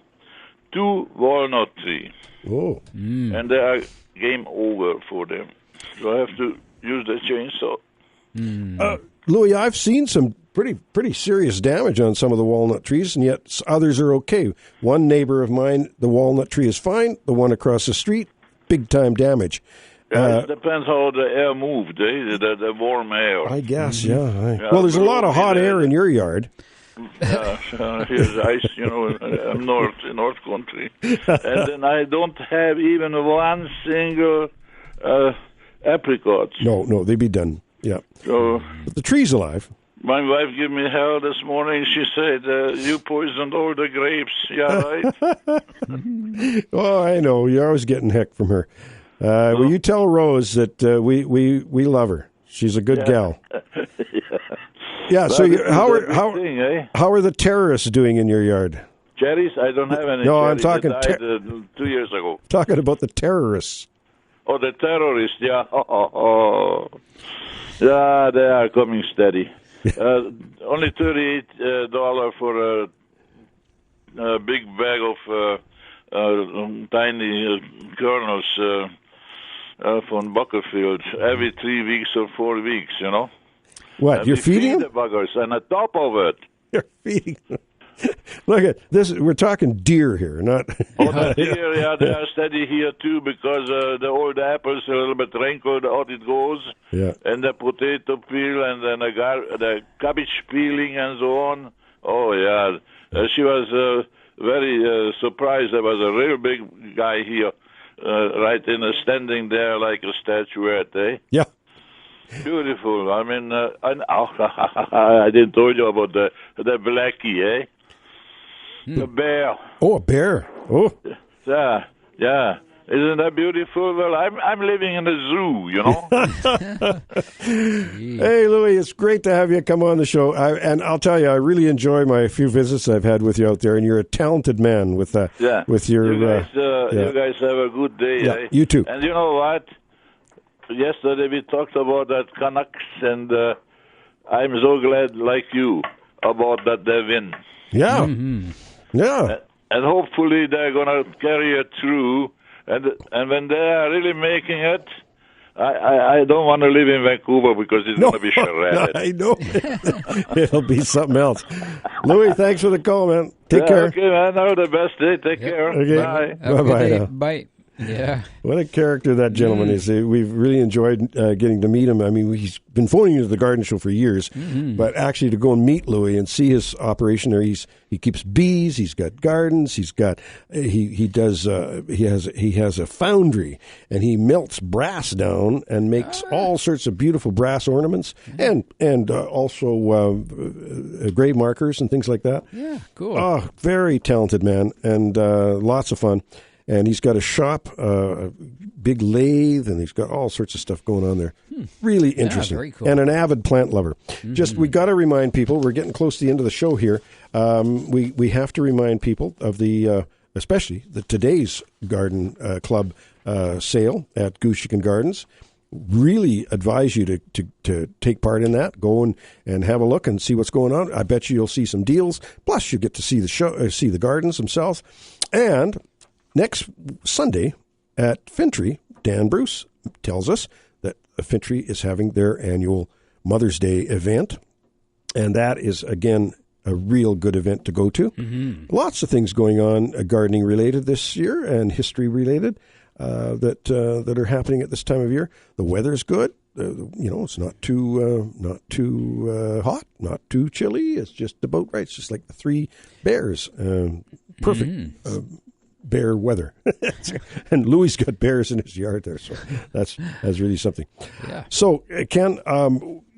[SPEAKER 16] 2 walnut trees.
[SPEAKER 1] Oh.
[SPEAKER 16] And they are game over for them. So I have to use the chainsaw.
[SPEAKER 1] Louis, I've seen some pretty serious damage on some of the walnut trees, and yet others are okay. One neighbor of mine, the walnut tree is fine. The one across the street, big-time damage.
[SPEAKER 16] It depends how the air moved, the warm air.
[SPEAKER 1] I guess, yeah. Well, there's a lot of hot air in your yard.
[SPEAKER 16] Here's ice, I'm North Country. And then I don't have even one single apricot.
[SPEAKER 1] No, they'd be done, yeah.
[SPEAKER 16] So,
[SPEAKER 1] but the tree's alive.
[SPEAKER 16] My wife gave me hell this morning. She said, you poisoned all the grapes. Yeah, right?
[SPEAKER 1] Oh, I know. You're always getting heck from her. Will you tell Rose that we love her? She's a good gal. Yeah. So how are the terrorists doing in your yard?
[SPEAKER 16] Cherries? I don't have any.
[SPEAKER 1] No,
[SPEAKER 16] cherries.
[SPEAKER 1] I'm talking
[SPEAKER 16] They died, 2 years ago.
[SPEAKER 1] Talking about the terrorists.
[SPEAKER 16] Oh, the terrorists. Yeah. Yeah, they are coming steady. Only $38 for a big bag of tiny kernels from Buckerfield every 3 weeks or 4 weeks,
[SPEAKER 1] What,
[SPEAKER 16] and
[SPEAKER 1] you're feeding
[SPEAKER 16] the buggers, and on top of it.
[SPEAKER 1] You're feeding them. Look at this. We're talking deer here, not...
[SPEAKER 16] The deer, yeah, they are steady here too because the old apples are a little bit wrinkled out it goes.
[SPEAKER 1] Yeah.
[SPEAKER 16] And the potato peel and then the cabbage peeling and so on. Oh, yeah. She was very surprised. There was a real big guy here right standing there like a statuette, eh?
[SPEAKER 1] Yeah.
[SPEAKER 16] Beautiful. I mean, I didn't tell you about the blackie, eh? The bear.
[SPEAKER 1] Oh, a bear. Oh.
[SPEAKER 16] Yeah. Isn't that beautiful? Well, I'm living in a zoo,
[SPEAKER 1] Hey, Louis, it's great to have you come on the show. And I'll tell you, I really enjoy my few visits I've had with you out there, and you're a talented man with your...
[SPEAKER 16] You guys have a good day, eh?
[SPEAKER 1] You too.
[SPEAKER 16] And you know what? Yesterday we talked about that Canucks, and I'm so glad, like you, about that they win.
[SPEAKER 1] Yeah.
[SPEAKER 2] Mm-hmm.
[SPEAKER 1] Yeah.
[SPEAKER 16] And hopefully they're going to carry it through. And when they are really making it, I don't want to live in Vancouver because it's going to be shredded.
[SPEAKER 1] I know. It'll be something else. Louis, thanks for the call, man. Take care.
[SPEAKER 16] Okay, man. Have the best day. Take care.
[SPEAKER 1] Okay.
[SPEAKER 16] Bye.
[SPEAKER 1] Bye-bye.
[SPEAKER 2] Bye. Yeah.
[SPEAKER 1] What a character that gentleman is. We've really enjoyed getting to meet him. I mean, he's been phoning into the Garden Show for years, but actually to go and meet Louis and see his operation there, he keeps bees, he's got gardens, he has a foundry, and he melts brass down and makes all sorts of beautiful brass ornaments and also grave markers and things like that.
[SPEAKER 2] Yeah, cool.
[SPEAKER 1] Oh, very talented man and lots of fun. And he's got a shop, a big lathe, and he's got all sorts of stuff going on there. Really interesting.
[SPEAKER 2] Very cool.
[SPEAKER 1] And an avid plant lover. Just, we got to remind people, we're getting close to the end of the show here. We have to remind people of especially today's garden club sale at Gooshican Gardens. Really advise you to take part in that. Go and have a look and see what's going on. I bet you'll see some deals. Plus, you get to see the show, see the gardens themselves. And next Sunday at Fintry, Dan Bruce tells us that Fintry is having their annual Mother's Day event, and that is, again, a real good event to go to. Lots of things going on gardening related this year and history related that are happening at this time of year. The weather's good. It's not too hot, not too chilly. It's just about right. It's just like the Three Bears. Perfect. bear weather. And Louis got bears in his yard there, so that's really something.
[SPEAKER 2] Yeah.
[SPEAKER 1] So, Ken,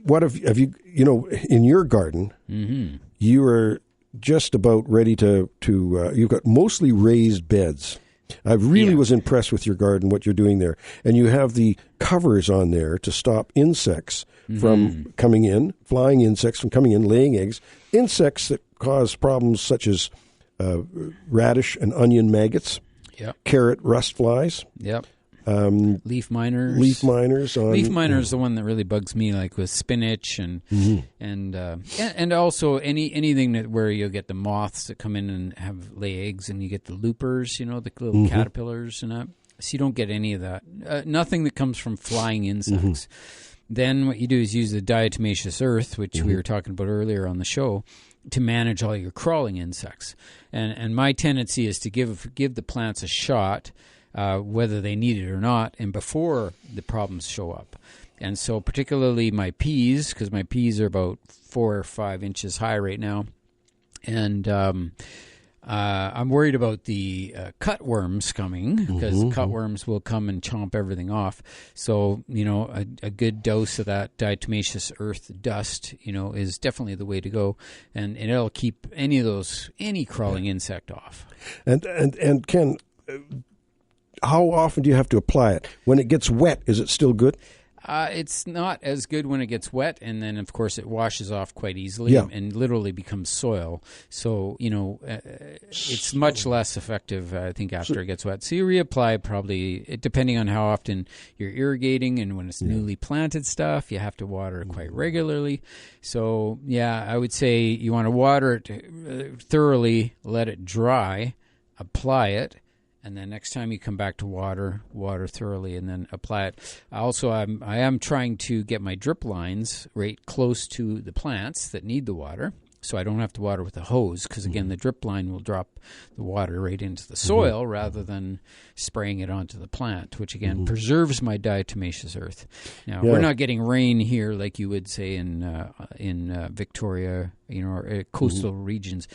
[SPEAKER 1] what have you, in your garden, you are just about ready to you've got mostly raised beds. I really was impressed with your garden, what you're doing there. And you have the covers on there to stop insects from coming in, flying insects from coming in, laying eggs, insects that cause problems such as radish and onion maggots, carrot rust flies.
[SPEAKER 2] Yep. Leaf miners.
[SPEAKER 1] Leaf miners
[SPEAKER 2] is the one that really bugs me, like with spinach and also anything where you'll get the moths that come in and lay eggs, and you get the loopers, the little caterpillars and that. So you don't get any of that. Nothing that comes from flying insects. Then what you do is use the diatomaceous earth, which we were talking about earlier on the show, to manage all your crawling insects. And my tendency is to give the plants a shot, whether they need it or not, and before the problems show up. And so particularly my peas, because my peas are about 4 or 5 inches high right now, and I'm worried about the cutworms coming, because cutworms will come and chomp everything off. So, a good dose of that diatomaceous earth dust, is definitely the way to go. And it'll keep any crawling insect off.
[SPEAKER 1] And Ken, how often do you have to apply it? When it gets wet, is it still good?
[SPEAKER 2] It's not as good when it gets wet, and then, of course, it washes off quite easily and literally becomes soil. So, it's much less effective, I think, after it gets wet. So you reapply probably, depending on how often you're irrigating, and when it's newly planted stuff, you have to water it quite regularly. So, I would say you want to water it thoroughly, let it dry, apply it, and then next time you come back to water thoroughly, and then apply it. Also, I am trying to get my drip lines right close to the plants that need the water, so I don't have to water with a hose, because, again, the drip line will drop the water right into the soil rather than spraying it onto the plant, which, again, preserves my diatomaceous earth. Now, we're not getting rain here like you would say in Victoria, or coastal regions.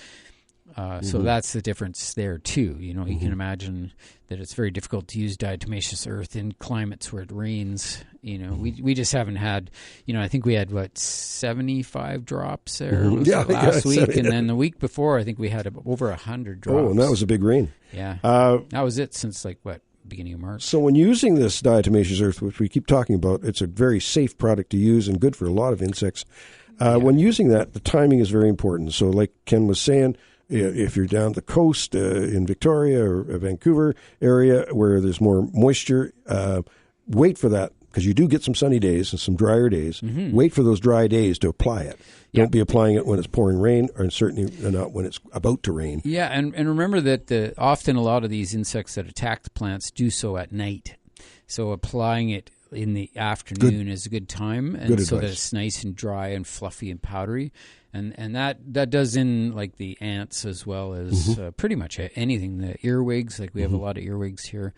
[SPEAKER 2] So that's the difference there, too. You can imagine that it's very difficult to use diatomaceous earth in climates where it rains. We just haven't had, I think we had, 75 drops there last week. And then the week before, I think we had over 100 drops.
[SPEAKER 1] Oh, and that was a big rain.
[SPEAKER 2] Yeah. That was it since, beginning of March.
[SPEAKER 1] So when using this diatomaceous earth, which we keep talking about, it's a very safe product to use and good for a lot of insects. When using that, the timing is very important. So like Ken was saying, if you're down the coast in Victoria or Vancouver area where there's more moisture, wait for that, because you do get some sunny days and some drier days. Wait for those dry days to apply it. Don't be applying it when it's pouring rain, or certainly not when it's about to rain.
[SPEAKER 2] Yeah, and remember that often a lot of these insects that attack the plants do so at night. So applying it in the afternoon is a good time, and so that it's nice and dry and fluffy and powdery. And that does in the ants as well as pretty much anything. The earwigs, we have a lot of earwigs here.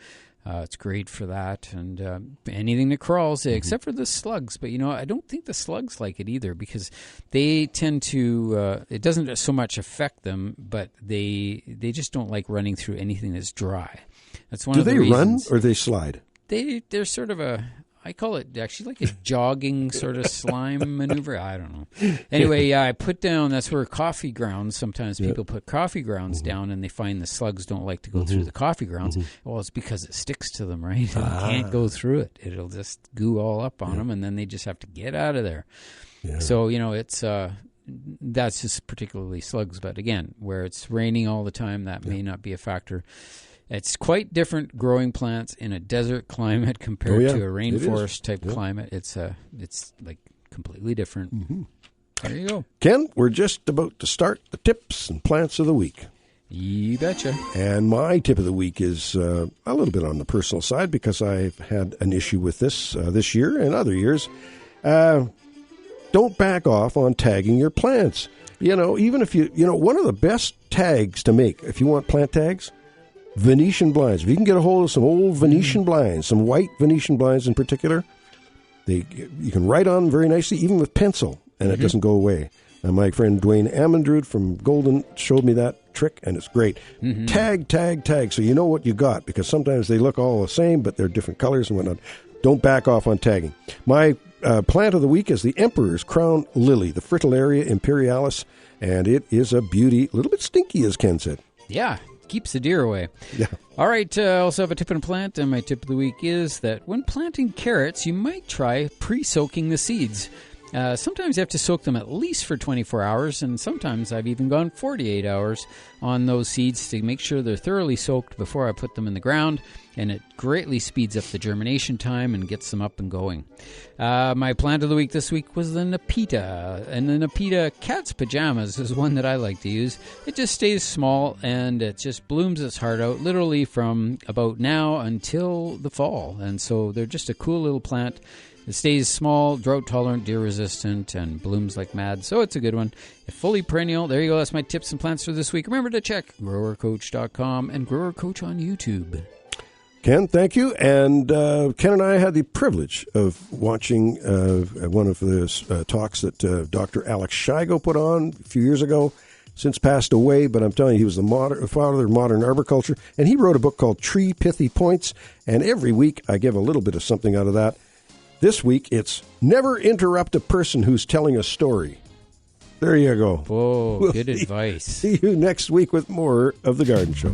[SPEAKER 2] It's great for that, and anything that crawls, except for the slugs. But I don't think the slugs like it either, because they tend to. It doesn't so much affect them, but they just don't like running through anything that's dry. That's one of the reasons.
[SPEAKER 1] Do they run or they slide?
[SPEAKER 2] They're sort of I call it actually like a jogging sort of slime maneuver. I don't know. Anyway, I put down, that's where coffee grounds, sometimes people put coffee grounds down, and they find the slugs don't like to go through the coffee grounds. Well, it's because it sticks to them, right? They can't go through it. It'll just goo all up on them, and then they just have to get out of there. Yeah. So, it's that's just particularly slugs. But again, where it's raining all the time, that may not be a factor. It's quite different growing plants in a desert climate compared to a rainforest type climate. It's completely different. There you go.
[SPEAKER 1] Ken, we're just about to start the tips and plants of the week.
[SPEAKER 2] You betcha.
[SPEAKER 1] And my tip of the week is a little bit on the personal side, because I've had an issue with this year and other years. Don't back off on tagging your plants. Even if one of the best tags to make, if you want plant tags, Venetian blinds. If you can get a hold of some old Venetian blinds, some white Venetian blinds in particular, you can write on very nicely, even with pencil, and it doesn't go away. My friend Dwayne Amundrud from Golden showed me that trick, and it's great. Mm-hmm. Tag, so you know what you got, because sometimes they look all the same, but they're different colors and whatnot. Don't back off on tagging. My plant of the week is the Emperor's Crown Lily, the Fritillaria imperialis, and it is a beauty. A little bit stinky, as Ken said.
[SPEAKER 2] Yeah, keeps the deer away.
[SPEAKER 1] Yeah.
[SPEAKER 2] All right, I also have a tip on a plant, and my tip of the week is that when planting carrots, you might try pre-soaking the seeds. Sometimes you have to soak them at least for 24 hours, and sometimes I've even gone 48 hours on those seeds to make sure they're thoroughly soaked before I put them in the ground, and it greatly speeds up the germination time and gets them up and going. My plant of the week this week was the Nepeta, and the Nepeta cat's pajamas is one that I like to use. It just stays small, and it just blooms its heart out literally from about now until the fall, and so they're just a cool little plant. It stays small, drought-tolerant, deer-resistant, and blooms like mad, so it's a good one. Fully perennial. There you go. That's my tips and plants for this week. Remember to check growercoach.com and Grower Coach on YouTube.
[SPEAKER 1] Ken, thank you. And Ken and I had the privilege of watching one of the talks that Dr. Alex Shigo put on a few years ago. Since passed away, but I'm telling you, he was the father of modern arboriculture, and he wrote a book called Tree Pithy Points, and every week I give a little bit of something out of that. This week, it's never interrupt a person who's telling a story. There you go.
[SPEAKER 2] Oh, good advice.
[SPEAKER 1] See you next week with more of The Garden Show.